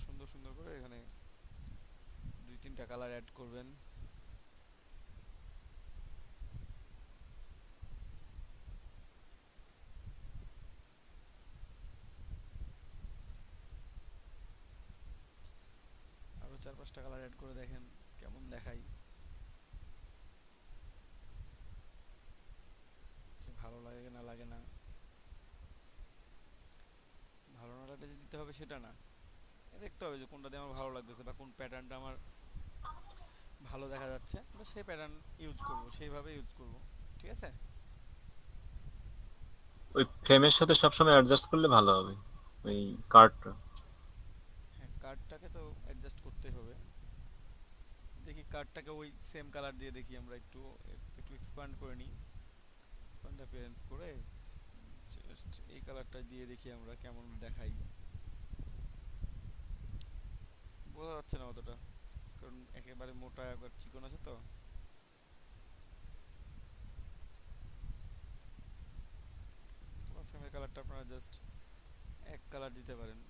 [SPEAKER 1] সুন্দর সুন্দর করে এখানে 2-3টা কালার অ্যাড করবেন। আরো 4-5টা কালার অ্যাড করে দেখেন কেমন দেখাই, যে ভালো লাগে না লাগে না। ভালো না লাগলে যে দিতে হবে সেটা না, দেখতে হবে যে কোনটা দিয়ে আমার ভালো লাগতেছে বা কোন প্যাটার্নটা আমার ভালো দেখা যাচ্ছে, আমরা সেই প্যাটার্ন ইউজ করব, সেইভাবে ইউজ করব। ঠিক আছে,
[SPEAKER 3] ওই ফ্রেমের সাথে সবসময় অ্যাডজাস্ট করলে ভালো হবে ওই কার্ডটা।
[SPEAKER 1] হ্যাঁ কার্ডটাকে তো অ্যাডজাস্ট করতে হবে। দেখি কার্ডটাকে ওই সেম কালার দিয়ে দেখি, আমরা একটু একটু এক্সপ্যান্ড করে নিই, এক্সপ্যান্ড অ্যাপিয়ারেন্স করে জাস্ট এই কালারটা দিয়ে দেখি আমরা কেমন দেখাই। বোঝা যাচ্ছে না অতটা, কারণ একেবারে মোটা একবার চিকন আছে তো। তোমার ফ্রেমের কালারটা আপনারা জাস্ট এক কালার দিতে পারেন।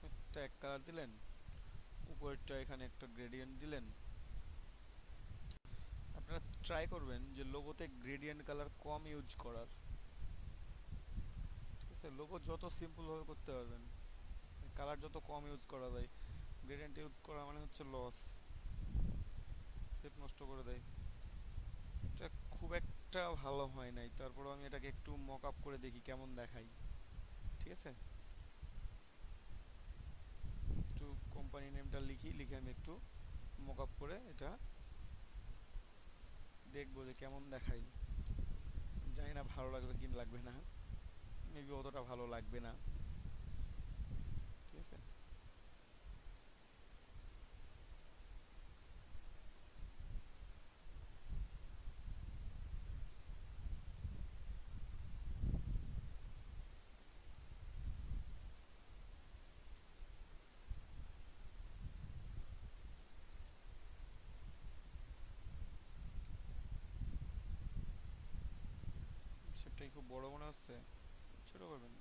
[SPEAKER 1] একটা এক কালার দিলেন, উপরেরটা এখানে একটা গ্রেডিয়েন্ট দিলেন। আপনারা ট্রাই করবেন যে লোগোতে গ্রেডিয়েন্ট কালার কম ইউজ করার। ঠিক আছে, লোগো যত সিম্পল ভাবে করতে পারবেন, কালার যত কম ইউজ করা যায়। গ্রেডিয়েন্ট ইউজ করা মানে হচ্ছে লস, শেপ নষ্ট করে দেয়। এটা খুব একটা ভালো হয় নাই, তারপর আমি এটাকে একটু মক আপ করে দেখি কেমন দেখাই। ঠিক আছে, একটু কোম্পানি নেমটা লিখি, লিখে আমি একটু মক আপ করে এটা দেখবো যে কেমন দেখাই। জানি না ভালো লাগবে কি লাগবে না, মেবি অতটা ভালো লাগবে না। ঠিক আছে, সেটাই খুব বড় মনে হচ্ছে, ছোট করবেন।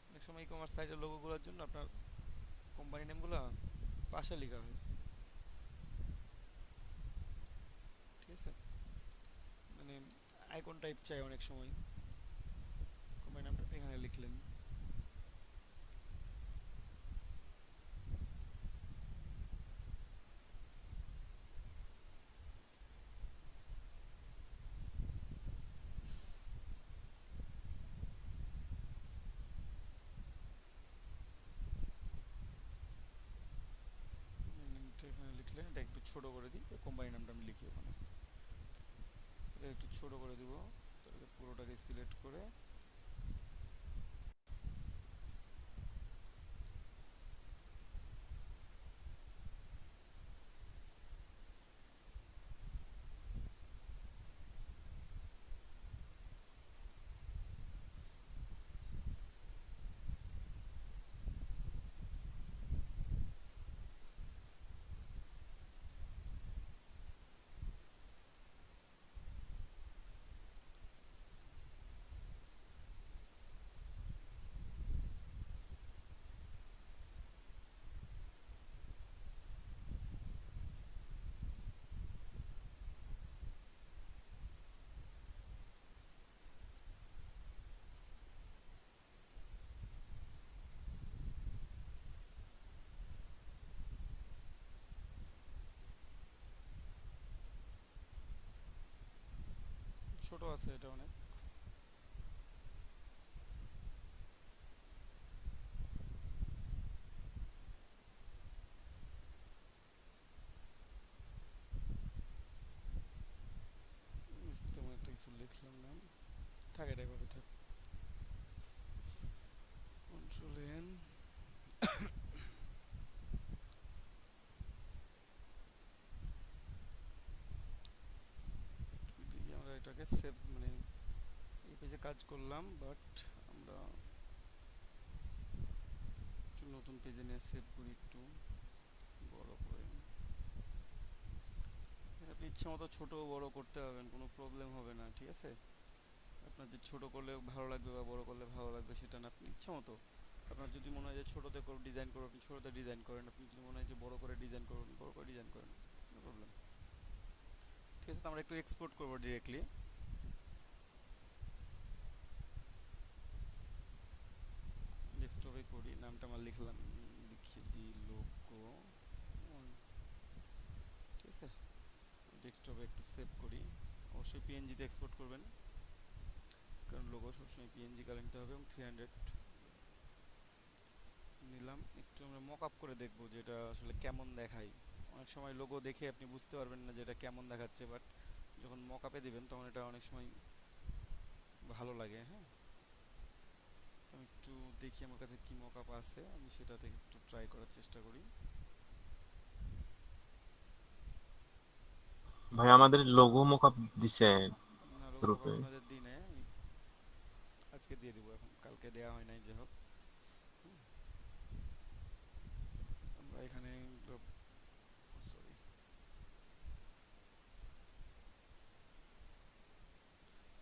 [SPEAKER 1] অনেক সময় ই কমার্স সাইটের লোগোগুলোর জন্য আপনার কোম্পানি নেমগুলো পাশে লেখা হয়। ঠিক আছে, মানে আইকন টাইপ চাই অনেক সময়, কোম্পানি নামটা এখানে লিখলেন। নামটা এখানে লিখলেন, এটা একটু ছোট করে দিই, কোম্পানি নামটা আমি লিখি ওখানে। এটা একটু ছোট করে দিব, তাহলে পুরোটাকে সিলেক্ট করে ছোট আছে এটা অনেক। তেমন একটা কিছু লিখলাম না, থাক এটা এভাবে থাক। কন্ট্রোল এন, দেখি আমরা এটাকে সেভ, মানে এই পেজে কাজ করলাম, বাট আমরা একটু নতুন পেজে নিয়ে সেভ করি, একটু বড় করে। আপনি ইচ্ছা মতো ছোট বড় করতে পারবেন, কোনো প্রবলেম হবে না। ঠিক আছে, আপনার যে ছোট করলে ভালো লাগবে বা বড় করলে ভালো লাগবে সেটা না, আপনি ইচ্ছা মতো। আপনার যদি মনে হয় যে ছোটোতে ডিজাইন করবেন, আপনি ছোটোতে ডিজাইন করেন। আপনি যদি মনে হয় যে বড় করে ডিজাইন করবেন, বড় করে ডিজাইন করেন, নো প্রবলেম। ঠিক আছে, তো আমরা একটু এক্সপোর্ট করবো ডিরেক্টলি। ডেস্কটপে করি, নামটা আমার লিখলাম, লিখে দিই লোগো। ঠিক আছে, ডেস্কটপে একটু সেভ করি। অবশ্যই পিএনজিতে এক্সপোর্ট করবেন, কারণ লোগো সবসময় পিএনজি কারেন্ট হবে। এবং 300 নিলাম। একটু আমরা মক আপ করে দেখবো যে এটা আসলে কেমন দেখায়। অনেক সময় লোগো দেখে আপনি বুঝতে পারবেন না যে এটা কেমন দেখাচ্ছে, বাট যখন মক আপে দিবেন তখন এটা অনেক সময় ভালো লাগে। হ্যাঁ, আমি একটু দেখি আমার কাছে কি মকআপ আছে, আমি সেটা থেকে একটু ট্রাই করার চেষ্টা করি।
[SPEAKER 3] ভাই আমাদের লোগো মকআপ দিছে
[SPEAKER 1] না, লোগো মকআপ
[SPEAKER 3] গ্রুপে।
[SPEAKER 1] আপনাদের দিই নাই, আমি আজকে দিয়ে দিব, এখন কালকে দেওয়া হয় নাই যে হোক। হুম, আমরা এখানে সরি,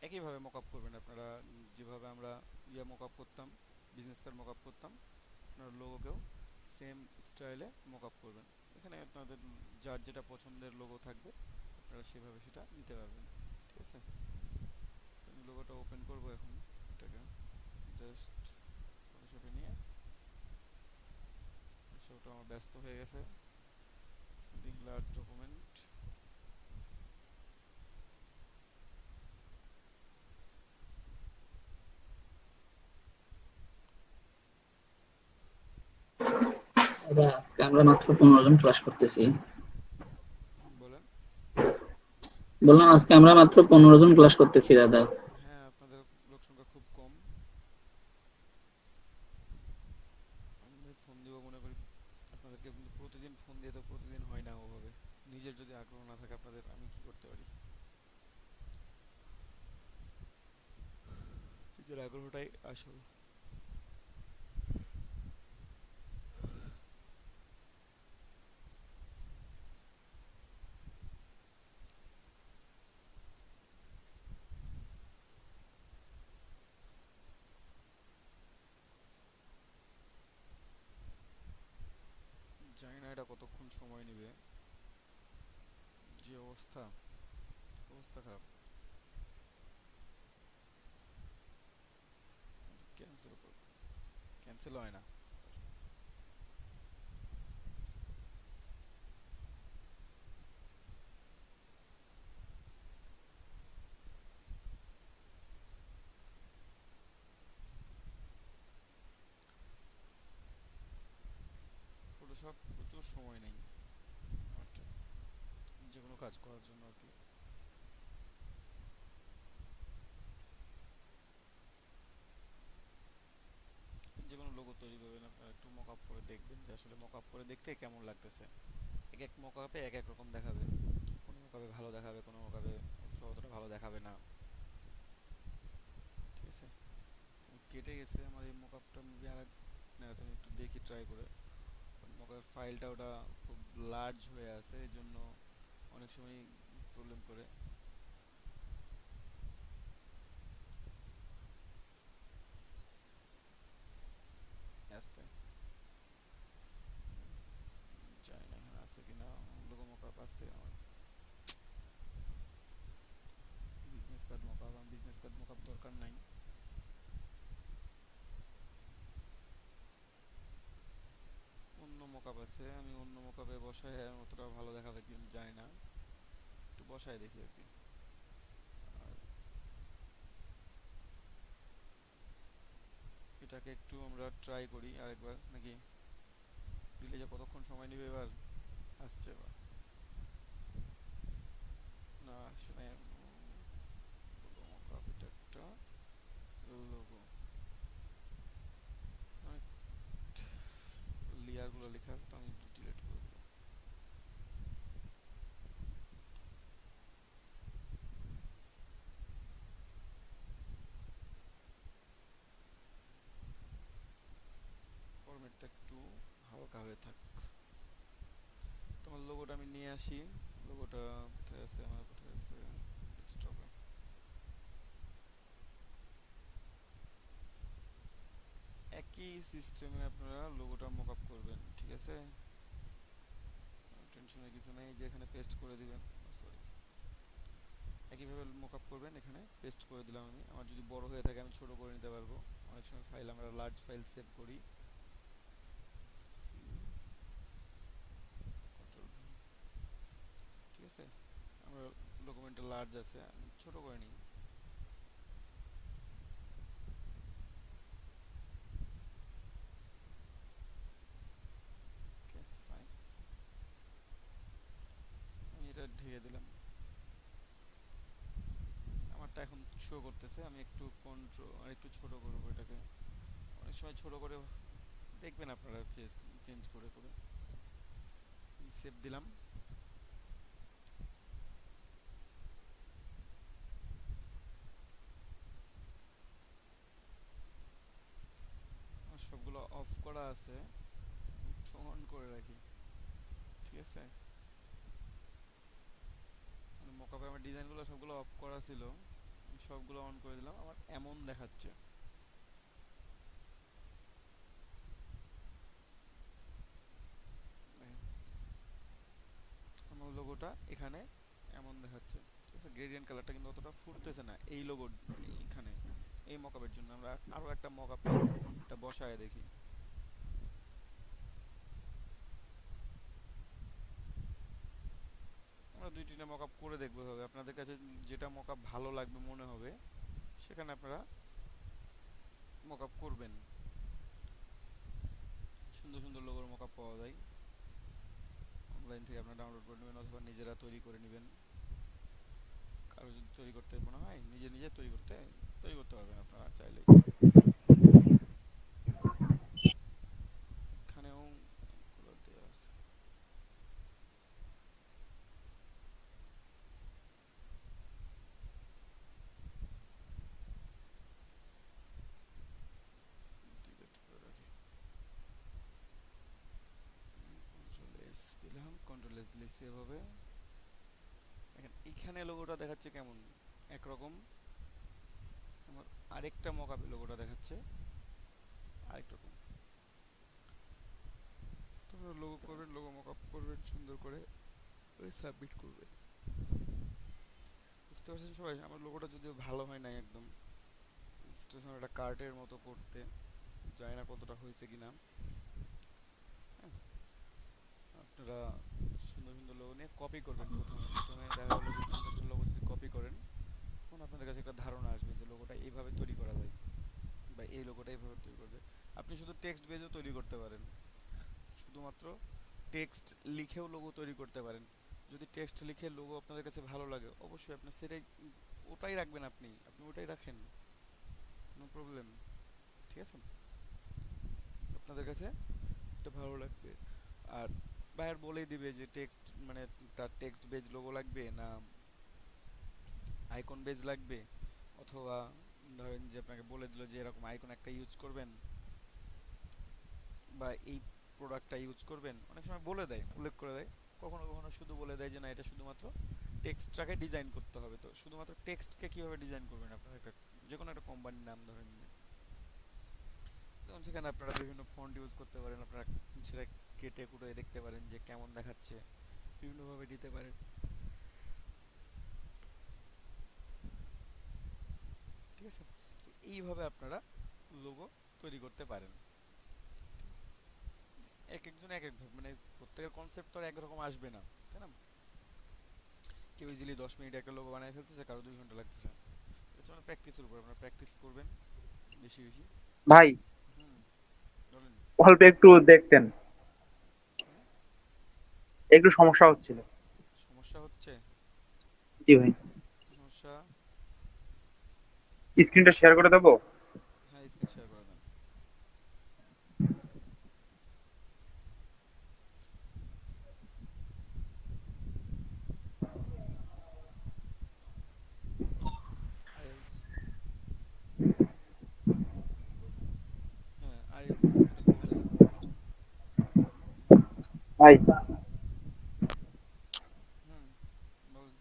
[SPEAKER 1] একইভাবে মকআপ করবেন আপনারা, যেভাবে আমরা মকআপ করতাম, বিজনেস কার্ড মকআপ করতাম, আপনার লোগোকেও সেম স্টাইলে মকআপ করবেন। এখানে আপনাদের যার যেটা পছন্দের লোগো থাকবে আপনারা সেভাবে সেটা নিতে পারবেন। ঠিক আছে, তো আমি লোগোটা ওপেন করব এখন, এটাকে জাস্ট ফটোশপে নিয়ে। ফটোশপটা আমার ব্যস্ত হয়ে গেছে, লার্জ ডকুমেন্ট।
[SPEAKER 2] দাদা আজকে আমরা মাত্র 15 জন ক্লাস করতেছি।
[SPEAKER 1] বলেন।
[SPEAKER 2] বললাম আজকে আমরা মাত্র 15 জন ক্লাস করতেছি দাদা।
[SPEAKER 1] হ্যাঁ, আপনাদের লোক সংখ্যা খুব কম। আমি ফোন দিব মনে করি আপনাদেরকে, কিন্তু প্রতিদিন ফোন দিয়ে তো প্রতিদিন হয় না ওভাবে। নিজের যদি আগ্রহ না থাকে আপনাদের, আমি কি করতে পারি? নিজের আগ্রহটাই আসল। জানি না এটা কতক্ষণ সময় নেবে, যে অবস্থা, অবস্থা খারাপ। ক্যান্সেল করব, ক্যান্সেল হয় না। ফটোশপ প্রচুর সময় নেই আমারটা, যে কোনো কাজ করার জন্য আর কি। যে কোনো লোগো তৈরি করবেন আপনারা একটু মকআপ করে দেখবেন যে আসলে মকআপ করে দেখতে কেমন লাগতেছে। এক এক মকআপে এক এক রকম দেখাবে, কোনো মকআপে ভালো দেখাবে, কোনো মকআপে অতটা ভালো দেখাবে না। ঠিক আছে, কেটে গেছে আমার এই মকআপটা, মেবি আর আছে, আমি একটু দেখি ট্রাই করে। মকআপের ফাইলটা ওটা খুব লার্জ হয়ে আছে, এই জন্য অনেক সময় প্রবলেম করে। আস্তে জানি না এখানে আছে কিনা, লোগো মকআপ আছে আমার। বিজনেস কার্ড মকআপ, আমার বিজনেস কার্ড মকআপ দরকার নাই। অন্য মকআপ আছে, আমি অন্য মকআপে বসায় অতটা ভালো দেখাবে কি আমি জানি না, একটু বসায় দেখি আর কি। আর এটাকে একটু আমরা ট্রাই করি আরেকবার নাকি, দিলে যে কতক্ষণ সময় নেবে এবার। আসছে এবার, না আসলে লোগো মকআপ, এটা একটা লোগো, লেয়ারগুলো লেখা আছে তো আমি ডিলিট করে দিলাম। ফরম্যাটটা একটু হালকা হয়ে থাক। তোমার লোগোটা আমি নিয়ে আসি, লোগোটা কোথায় আছে আমার, কোথায় আছে, ডেস্কটপে। একই সিস্টেমে আপনারা লোগোটা মকআপ করবেন, ঠিক আছে, টেনশনের কিছু নেই, যে এখানে পেস্ট করে দিবেন। সরি, একইভাবে মকআপ করবেন, এখানে পেস্ট করে দিলাম আমি। আমার যদি বড় হয়ে থাকে আমি ছোট করে নিতে পারবো, অনেক সময় ফাইল আমরা লার্জ ফাইল সেভ করি। কন্ট্রোল ভি, ঠিক আছে, আমরা ডকুমেন্টটা লার্জ আছে, আমি ছোট করে নিই। ওকে ফাইন, আমি এটা ঢেকে দিলাম। আমারটা এখন শো করতেছে, আমি একটু কন্ট্রোল আর একটু ছোট করবো এটাকে। অনেক সময় ছোট করে দেখবেন আপনারা চেঞ্জ করে করে। সেভ দিলাম। আর সবগুলো অফ করা আছে, একটু অন করে রাখি। ঠিক আছে, মানে মকআপে আমার ডিজাইনগুলো সবগুলো অফ করা ছিল, সবগুলো অন করে দিলাম। আমার এমন দেখাচ্ছে, দেখেন, আমার লোগোটা এখানে এমন দেখাচ্ছে। ঠিক আছে, গ্রেডিয়েন্ট কালারটা কিন্তু অতটা ফুটতেছে না এই লোগো এখানে। এই মকআপের জন্য আমরা আরো একটা মকআপে এটা বসায় দেখি। আমরা দুই তিনটা মকআপ করে দেখবো হবে, আপনাদের কাছে যেটা মকআপ ভালো লাগবে মনে হবে সেখানে আপনারা মকআপ করবেন। সুন্দর সুন্দর লোগোর মকআপ পাওয়া যায় অনলাইন থেকে, আপনারা ডাউনলোড করে নেবেন অথবা নিজেরা তৈরি করে নেবেন। কারো যদি তৈরি করতে মনে হয় নিজে নিজে তৈরি করতে পারবেন আপনারা চাইলেই। এখানেও কালার দেওয়া আছে। ডিলিট করে রাখি। কন্ট্রোল এস দিলাম, কন্ট্রোল এস দিলে সেভ হবে। দেখেন এখানে লোগোটা দেখাচ্ছে কেমন একরকম, আমার আরেকটা মকআপে লোগোটা দেখাচ্ছে আরেক রকম। তোমরা লোগো করবেন, লোগো মকআপ করবেন সুন্দর করে, সাবমিট করবেন। বুঝতে পারছেন সবাই? আমার লোগোটা যদিও ভালো হয় নাই একদম, স্টেশন একটা কার্টের মতো করতে, জানি না কতটা হয়েছে কিনা। হ্যাঁ, আপনারা সুন্দর সুন্দর লোগো নিয়ে কপি করবেন। প্রথমে প্রথমে দেখা গেলো যে 50টা লোগো যদি কপি করেন, তখন আপনাদের কাছে একটা ধারণা আসবে যে লোগোটা এইভাবে তৈরি করা যায় বা এই লোগোটা এইভাবে তৈরি করা যায়। আপনি শুধু টেক্সট বেজও তৈরি করতে পারেন, শুধুমাত্র টেক্সট লিখেও লোগো তৈরি করতে পারেন। যদি টেক্সট লিখে লোগো আপনাদের কাছে ভালো লাগে, অবশ্যই আপনি সেটাই ওটাই রাখবেন, আপনি আপনি ওটাই রাখেন, নো প্রবলেম। ঠিক আছে, আপনাদের কাছে এটা ভালো লাগবে। আর বাইরে বলেই দিবে যে টেক্সট মানে তার টেক্সট বেজ লোগো লাগবে না আইকন বেজ লাগবে, অথবা ধরেন যে আপনাকে বলে দিল যে এরকম আইকন একটা ইউজ করবেন বা এই প্রোডাক্টটা ইউজ করবেন। অনেক সময় বলে দেয়, উল্লেখ করে দেয়, কখনো কখনো শুধু বলে দেয় যে না এটা শুধুমাত্র টেক্সটটাকে ডিজাইন করতে হবে। তো শুধুমাত্র টেক্সটকে কিভাবে ডিজাইন করবেন, আপনার একটা যে কোনো একটা কোম্পানির নাম ধরেন নিলেন, তখন সেখানে আপনারা বিভিন্ন ফন্ট ইউজ করতে পারেন, আপনারা সেটা কেটে কুটে দেখতে পারেন যে কেমন দেখাচ্ছে, বিভিন্নভাবে দিতে পারেন। ঠিক আছে, তো এইভাবে আপনারা লোগো তৈরি করতে পারেন। এক একজন এক এক ভাবে, মানে প্রত্যেকের কনসেপ্ট তো আর একরকম আসবে না, তাই না? কেউ ইজিলি 10 মিনিটে একটা লোগো বানায় ফেলতেছে, কারো 2 ঘন্টা লাগতেছে। এটা হচ্ছে প্র্যাকটিসের উপর, আপনারা প্র্যাকটিস করবেন বেশি বেশি।
[SPEAKER 4] ভাই
[SPEAKER 1] হুম, বলেন।
[SPEAKER 4] অল্প একটু দেখতেন,
[SPEAKER 1] হ্যাঁ,
[SPEAKER 4] একটু সমস্যা হচ্ছিল।
[SPEAKER 1] সমস্যা হচ্ছে?
[SPEAKER 4] জি ভাই,
[SPEAKER 1] কি সমস্যা?
[SPEAKER 4] স্ক্রিনটা শেয়ার করে দেবো।
[SPEAKER 1] হ্যাঁ, স্ক্রিন শেয়ার করে দেন। আইএলস, হ্যাঁ আইএলস একটা কোর্স।
[SPEAKER 4] ভাই
[SPEAKER 1] হুম, বলেন।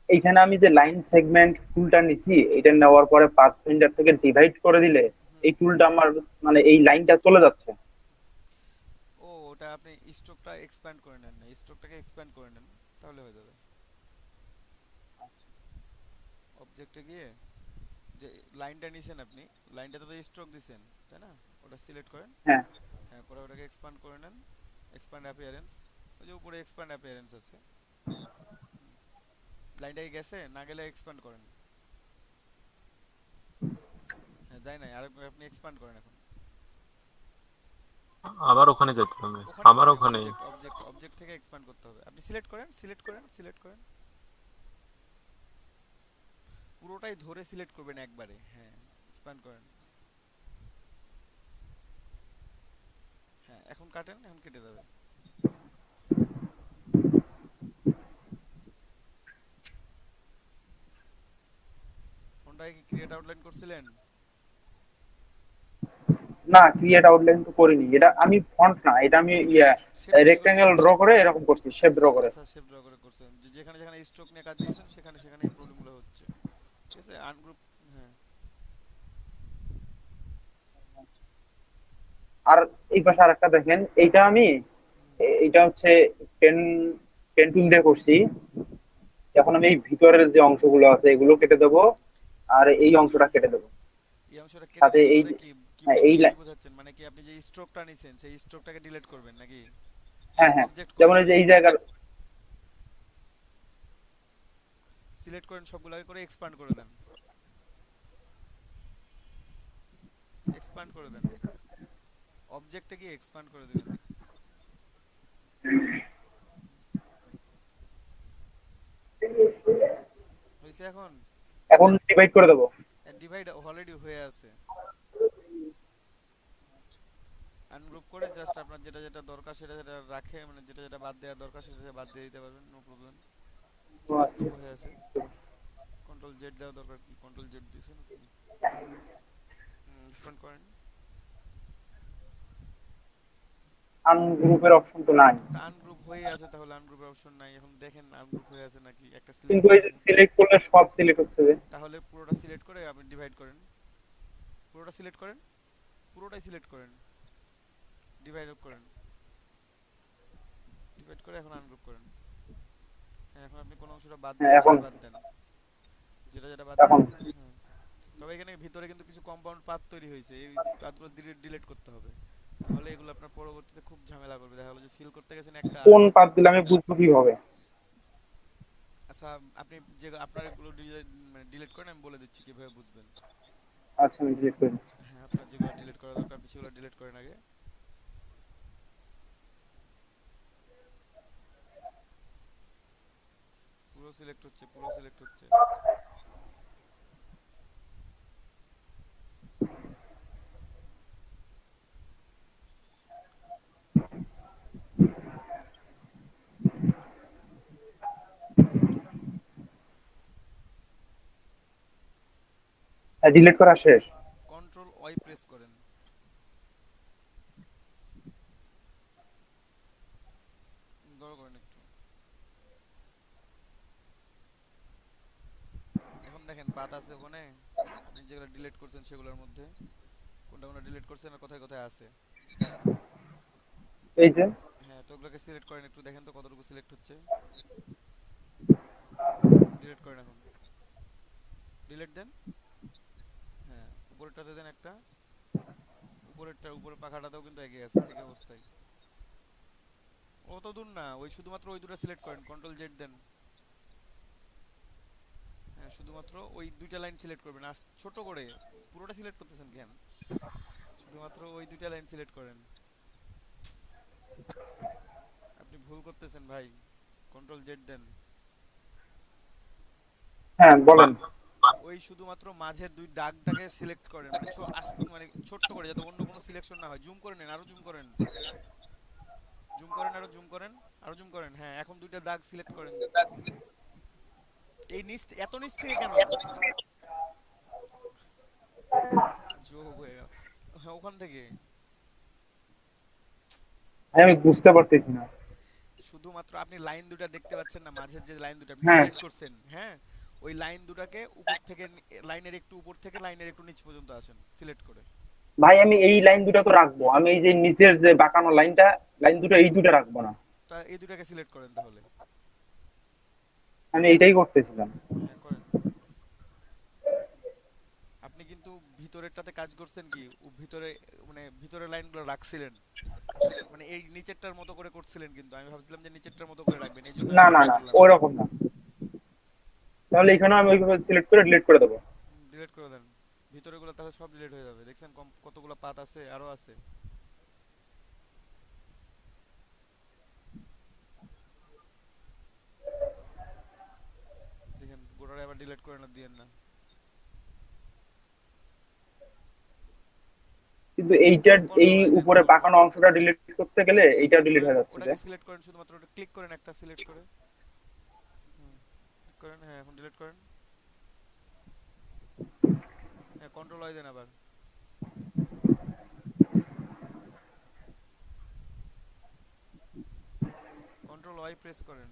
[SPEAKER 4] এইখানে আমি যে লাইন সেগমেন্ট টুলটা নিছি, এটা নেওয়ার পরে পাঁচ মিনিট থেকে ডিভাইড করে দিলে
[SPEAKER 1] হুম,
[SPEAKER 4] এই টুলটা আমার মানে এই লাইনটা চলে যাচ্ছে।
[SPEAKER 1] ও ওটা আপনি স্ট্রোকটা এক্সপ্যান্ড করে নেন না, স্ট্রোকটাকে এক্সপ্যান্ড করে নেন, তাহলে হয়ে যাবে। অবজেক্টে গিয়ে যে লাইনটা নিছেন আপনি, লাইনটাতে তো স্ট্রোক দিছেন, তাই না? ওটা সিলেক্ট করেন।
[SPEAKER 4] হ্যাঁ,
[SPEAKER 1] হ্যাঁ, করে ওটাকে এক্সপ্যান্ড করে নেন, এক্সপ্যান্ড অ্যাপিয়ারেন্স, ওই যে উপরে এক্সপ্যান্ড অ্যাপিয়ারেন্স আছে। লাইনটা কি গেছে? না গেলে এক্সপ্যান্ড করেন। হ্যাঁ, যায় নাই, আর আপনি এক্সপ্যান্ড করেন এখন।
[SPEAKER 3] আবার ওখানে যেতে হবে,
[SPEAKER 1] ওখানে
[SPEAKER 3] আবার
[SPEAKER 1] ওখানে
[SPEAKER 3] ওখানে।
[SPEAKER 1] অবজেক্ট অবজেক্ট অবজেক্ট থেকে এক্সপ্যান্ড করতে হবে। আপনি সিলেক্ট করেন, সিলেক্ট করেন, সিলেক্ট করেন, পুরোটাই ধরে সিলেক্ট করবেন একবারে। হ্যাঁ, এক্সপ্যান্ড করেন। হ্যাঁ এখন কাটেন, এখন কেটে যাবে। ফোনটাকে কি ক্রিয়েট আউটলাইন করছিলেন?
[SPEAKER 4] না, ক্রিয়েট আউটলাইন তো করিনি, এটা আমি ফন্ট না, এটা আমি
[SPEAKER 1] শেপ তৈরি করছেন।
[SPEAKER 4] রেক্টেঙ্গেল ড্র করে এরকম করছি, শেপ ড্র
[SPEAKER 1] আচ্ছা
[SPEAKER 4] করে।
[SPEAKER 1] আচ্ছা, শেপ ড্র করে করছেন, যেখানে যেখানে স্ট্রোক নিয়ে কাজ করছেন সেখানে সেখানে এই প্রবলেমগুলো হচ্ছে। ঠিক আছে, আনগ্রুপ। হ্যাঁ
[SPEAKER 4] আর এই পাশে আরেকটা দেখেন, এইটা আমি এইটা হচ্ছে পেন পেন টুল দিয়ে করছি। এখন আমি এই ভিতরের যে অংশগুলো আছে এগুলো কেটে দেবো, আর এই অংশটা কেটে দেবো।
[SPEAKER 1] এই অংশটা কেটে
[SPEAKER 4] সাথে
[SPEAKER 1] দেবেন
[SPEAKER 4] এই
[SPEAKER 1] বলতে কি কি
[SPEAKER 4] হ্যাঁ
[SPEAKER 1] বলতে
[SPEAKER 4] এই
[SPEAKER 1] কি বোঝাচ্ছেন? মানে কি আপনি যে স্ট্রোকটা নিছেন সেই স্ট্রোকটাকে ডিলিট করবেন নাকি
[SPEAKER 4] হ্যাঁ হ্যাঁ,
[SPEAKER 1] অবজেক্ট
[SPEAKER 4] যেমন
[SPEAKER 1] করবেন?
[SPEAKER 4] এই যে এই জায়গার
[SPEAKER 1] সিলেক্ট করেন সবগুলোকে করে এক্সপান্ড করে দেন, এক্সপান্ড করে দেন, অবজেক্টে গিয়ে এক্সপান্ড করে দিবেন। হয়েছে এখন?
[SPEAKER 4] এখন ডিভাইড করে দেবো।
[SPEAKER 1] ডিভাইড অলরেডি হয়ে আছে। আনগ্রুপ করে জাস্ট আপনার যেটা যেটা দরকার সেটা যেটা রাখে, মানে যেটা যেটা বাদ দেওয়া দরকার সেটা সেটা বাদ দিয়ে দিতে পারবেন, নো প্রবলেম।
[SPEAKER 4] ও আচ্ছা।
[SPEAKER 1] আনগ্রুপ হয়ে আছে। কন্ট্রোল জেড দেওয়া দরকার, কি কন্ট্রোল জেড দিয়েছেন আপনি? এক্সপান্ড করেন।
[SPEAKER 4] আনগ্রুপের অপশন তো নাই,
[SPEAKER 1] তা আনগ্রুপ হয়ে আছে, তাহলে আনগ্রুপের অপশন নাই, এখন দেখেন আনগ্রুপ হয়ে আছে নাকি, একটা সিলেক্ট
[SPEAKER 4] কিন্তু
[SPEAKER 1] করে
[SPEAKER 4] এই যে
[SPEAKER 1] দেখেন।
[SPEAKER 4] সিলেক্ট করলে সব সিলেক্ট হচ্ছে যে।
[SPEAKER 1] তাহলে পুরোটা সিলেক্ট করে আপনি ডিভাইড করেন, পুরোটা সিলেক্ট করেন, পুরোটাই সিলেক্ট করেন, ডিভাইড করেন, ডিভাইড করে এখন আনগ্রুপ করেন। হ্যাঁ এখন আপনি কোন অংশটা বাদ
[SPEAKER 4] হ্যাঁ
[SPEAKER 1] দিবেন
[SPEAKER 4] এখন
[SPEAKER 1] সেটা বাদ দেন, যেটা যেটা বাদ
[SPEAKER 4] এখন
[SPEAKER 1] দিবেন। হ্যাঁ তবে এখানে ভিতরে কিন্তু কিছু কম্পাউন্ড পাথ তৈরি হয়েছে, এই পাথগুলো ডিলিট করতে হবে, নাহলে এগুলো আপনার পরবর্তীতে খুব ঝামেলা করবে, দেখা গেলো যে ফিল করতে গেছেন একটা আর
[SPEAKER 4] কোন পাথ দিলে আমি বুঝবো কিভাবে?
[SPEAKER 1] আচ্ছা আপনি যে আপনার এগুলো মানে ডিলিট করেন, আমি বলে দিচ্ছি কিভাবে বুঝবেন।
[SPEAKER 4] আচ্ছা আমি ডিলিট করে দিচ্ছি।
[SPEAKER 1] হ্যাঁ আপনার যেগুলো ডিলিট করা দরকার আপনি সেগুলো ডিলিট করেন আগে। পুরো সিলেক্ট হচ্ছে, পুরো সিলেক্ট হচ্ছে।
[SPEAKER 4] হ্যাঁ ডিলিট করা শেষ।
[SPEAKER 1] কন্ট্রোল ওয়াই প্রেস করেন, বড় করেন একটু। এখন দেখেন পাত আছে ওখানে, আপনি যেগুলো ডিলিট করছেন সেগুলোর মধ্যে কোনটা কোনটা ডিলিট করছেন আর কোথায় কোথায় আছে।
[SPEAKER 4] এই যে
[SPEAKER 1] হ্যাঁ তো ওগুলোকে সিলেক্ট করেন একটু, দেখেন তো কতটুকু সিলেক্ট হচ্ছে। ডিলিট করেন এখন, ডিলিট দেন। হ্যাঁ উপরেরটাতে দেন একটা, উপরেরটা উপরের পাখাটাতেও কিন্তু এগিয়ে আছে একই অবস্থায়। অত দূর না, ওই শুধুমাত্র ওই দুটো সিলেক্ট করেন, কন্ট্রোল জেড দেন। হ্যাঁ শুধুমাত্র ওই দুইটা লাইন সিলেক্ট করবেন, ছোট করে, পুরোটা সিলেক্ট করতেছেন কেন? শুধুমাত্র ওই দুইটা লাইন সিলেক্ট করেন। আপনি ভুল করতেছেন ভাই, কন্ট্রোল জেড দেন।
[SPEAKER 4] হ্যাঁ বলেন।
[SPEAKER 1] ওই শুধুমাত্র মাঝের দুই দাগটাকে সিলেক্ট করেন, মানে মানে ছোট্ট করে, যাতে অন্য কোনো সিলেকশন না হয়। জুম করে নেন, আরো জুম করেন, জুম করেন, আরো জুম করেন, আরো জুম করেন। হ্যাঁ এখন দুইটা দাগ সিলেক্ট করেন। এই নিচ, এত নিচ থেকে কেন? যোগ হয়ে গেল। হ্যাঁ ওখান থেকে।
[SPEAKER 4] আমি বুঝতে পারতেছি না।
[SPEAKER 1] শুধুমাত্র আপনি লাইন দুটা দেখতে পাচ্ছেন না, মাঝের যে লাইন দুটা আপনি
[SPEAKER 4] হ্যাঁ
[SPEAKER 1] ডিলিট করছেন, হ্যাঁ ওই লাইন দুটাকে উপর থেকে, লাইনের একটু উপর থেকে লাইনের একটু নিচ পর্যন্ত আসেন সিলেক্ট করে।
[SPEAKER 4] ভাই, আমি এই লাইন দুটো তো রাখবো, আমি এই যে নিচের যে বাঁকানো লাইনটা, লাইন দুটো এই দুটো রাখবো না।
[SPEAKER 1] তা এই দুটাকে সিলেক্ট করেন তাহলে।
[SPEAKER 4] আমি এইটাই করতেছিলাম।
[SPEAKER 1] হ্যাঁ করেন। আপনি কিন্তু ভিতরেরটাতে কাজ করছেন কি, ভিতরে মানে ভিতরের লাইনগুলো রাখছিলেন, মানে এই নিচেরটার মতো করে করছিলেন, কিন্তু আমি ভাবছিলাম যে নিচেরটার মতো করে রাখবেন, এই জন্য
[SPEAKER 4] না না
[SPEAKER 1] এরকমটা
[SPEAKER 4] না,
[SPEAKER 1] করলাম।
[SPEAKER 4] ওই রকম না। তাহলে এখানে আমি ওইভাবে সিলেক্ট করে ডিলিট করে দেবো।
[SPEAKER 1] ডিলিট করে দেন ভিতরেগুলো, তাহলে সব ডিলিট হয়ে যাবে। দেখছেন কতগুলো পাত আছে, আরো আছে। দেখেন গোটাটা আবার ডিলিট করে না দিয়েন না।
[SPEAKER 4] কিন্তু কিন্তু এইটার এই
[SPEAKER 1] কন্ট্রোল আই দেন
[SPEAKER 4] উপরে বাঁকানো
[SPEAKER 1] কন্ট্রোল
[SPEAKER 4] অংশটা ডিলিট করতে গেলে এইটা
[SPEAKER 1] সিলেক্ট
[SPEAKER 4] ডিলিট
[SPEAKER 1] করেন,
[SPEAKER 4] হয়ে যাচ্ছে যে।
[SPEAKER 1] ওটাকে সিলেক্ট করেন, শুধুমাত্র ওটা ক্লিক করেন, একটা সিলেক্ট করে ক্লিক করেন। হ্যাঁ এখন ডিলিট করেন। হ্যাঁ কন্ট্রোল আই দেন আবার। কন্ট্রোল ওয়াই প্রেস করেন।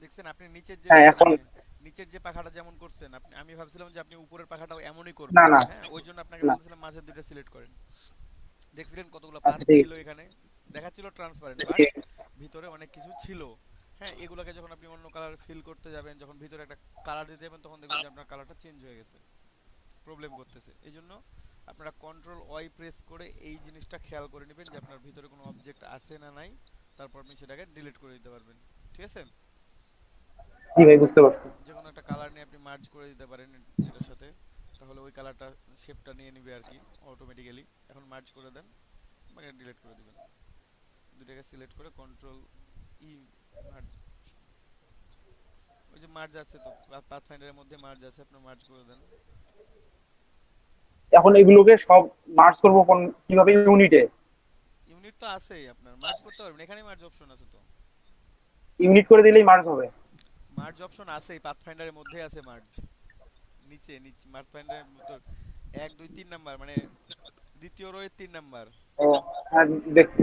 [SPEAKER 1] দেখছেন আপনি নিচের যে
[SPEAKER 4] হ্যাঁ
[SPEAKER 1] দেখছেন
[SPEAKER 4] এখন
[SPEAKER 1] আপনি নিচের যে পাখাটা যেমন করছেন আপনি, আমি ভাবছিলাম যে আপনি উপরের পাখাটাও এমনই
[SPEAKER 4] না
[SPEAKER 1] করবেন,
[SPEAKER 4] না
[SPEAKER 1] হ্যাঁ ওই জন্য আপনাকে
[SPEAKER 4] না।
[SPEAKER 1] বলছিলাম মাঝের দুইটা সিলেক্ট করেন। দেখছিলেন কতগুলো
[SPEAKER 4] আচ্ছা
[SPEAKER 1] পার্ট
[SPEAKER 4] ঠিক
[SPEAKER 1] ছিল এখানে, দেখাচ্ছিল ট্রান্সপারেন্ট, বাট
[SPEAKER 4] ঠিক
[SPEAKER 1] ভিতরে অনেক কিছু ছিল। হ্যাঁ এগুলোকে যখন আপনি অন্য কালার ফিল করতে যাবেন, যখন ভিতরে একটা কালার দিতে যাবেন, তখন দেখবেন যে আপনার কালারটা চেঞ্জ হয়ে গেছে, প্রবলেম করতেছে। এই জন্য আপনারা কন্ট্রোল ওয়াই প্রেস করে এই জিনিসটা খেয়াল করে নেবেন যে আপনার ভিতরে কোনো অবজেক্ট আছে না নাই, তারপর আপনি সেটাকে ডিলিট করে দিতে পারবেন। ঠিক আছে?
[SPEAKER 4] জি ভাই, বুঝতে পারছি।
[SPEAKER 1] যে কোনো একটা কালার নিয়ে আপনি মার্জ করে দিতে পারেন এটার সাথে, তাহলে ওই কালারটা শেপটা নিয়ে নিবে আর কি অটোমেটিক্যালি। এখন মার্জ করে দেন, মানে ডিলিট করে দিবেন। দুটাকে সিলেক্ট করে কন্ট্রোল ই মার্জ, ওই যে মার্জ আছে তো পাথফাইন্ডারের মধ্যে মার্জ আছে, আপনি মার্জ করে দেন।
[SPEAKER 4] এখন এগুলোকে সব মার্জ করবো কোন কিভাবে? ইউনিটে?
[SPEAKER 1] ইউনিট তো আছেই, আপনার মার্জ করতে পারবেন, এখানেই মার্জ অপশন আছে তো।
[SPEAKER 4] ইউনিট করে দিলেই মার্জ হবে?
[SPEAKER 1] মার্জ অপশন আছেই, পাথফাইন্ডারের মধ্যে আছে মার্জ, নিচে নিচে পাথফাইন্ডারের তো 1 2 3 নাম্বার, মানে দ্বিতীয় রোয়ের 3 নাম্বার।
[SPEAKER 4] ও হ্যাঁ, দেখছি,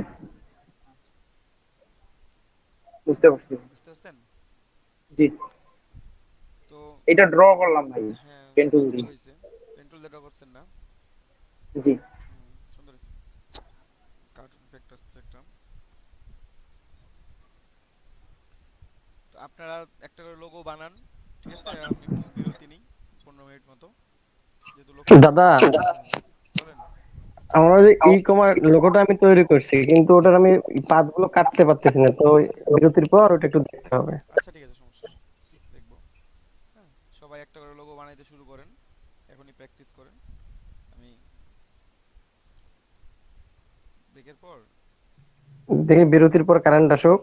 [SPEAKER 4] বুঝতে পারছি।
[SPEAKER 1] বুঝতে পারছেন?
[SPEAKER 4] জি,
[SPEAKER 1] তো
[SPEAKER 4] এটা ড্র করলাম ভাই
[SPEAKER 1] হ্যাঁ
[SPEAKER 4] পেন টুল
[SPEAKER 1] সুন্দর
[SPEAKER 4] দিয়ে।
[SPEAKER 1] হয়েছে, পেন্টুল যেটা করছেন না?
[SPEAKER 4] জি
[SPEAKER 1] সুন্দর হয়েছে, কার্টুন ইফেক্ট আসছে একটা। তো আপনারা একটা করে লোগো বানান, ঠিক আছে? আমি একটু বিরতি নিই 15 মিনিট মতো, যেহেতু লোক
[SPEAKER 5] দাদা,
[SPEAKER 1] হ্যাঁ বলেন।
[SPEAKER 5] আমার ওই ই কমার্স লোগোটা আমি তৈরি করছি, কিন্তু ওটার আমি পাতগুলো কাটতে পারতেছি না, তো ওই বিরতির পর ওটা একটু দেখতে হবে।
[SPEAKER 1] আচ্ছা ঠিক আছে, সমস্যা নেই, দেখবো। হ্যাঁ সবাই একটা করে লোগো বানাইতে শুরু করেন, এখনই প্র্যাকটিস করেন। আমি ব্রেকের পর
[SPEAKER 5] দেখি বিরতির পর কারেন্ট আসুক।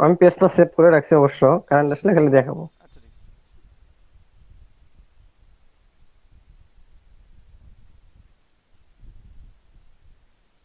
[SPEAKER 5] আমি পেজটা সেভ করে রাখছি অবশ্য, কারেন্ট
[SPEAKER 1] আচ্ছা
[SPEAKER 5] আসলে খালি দেখাবো।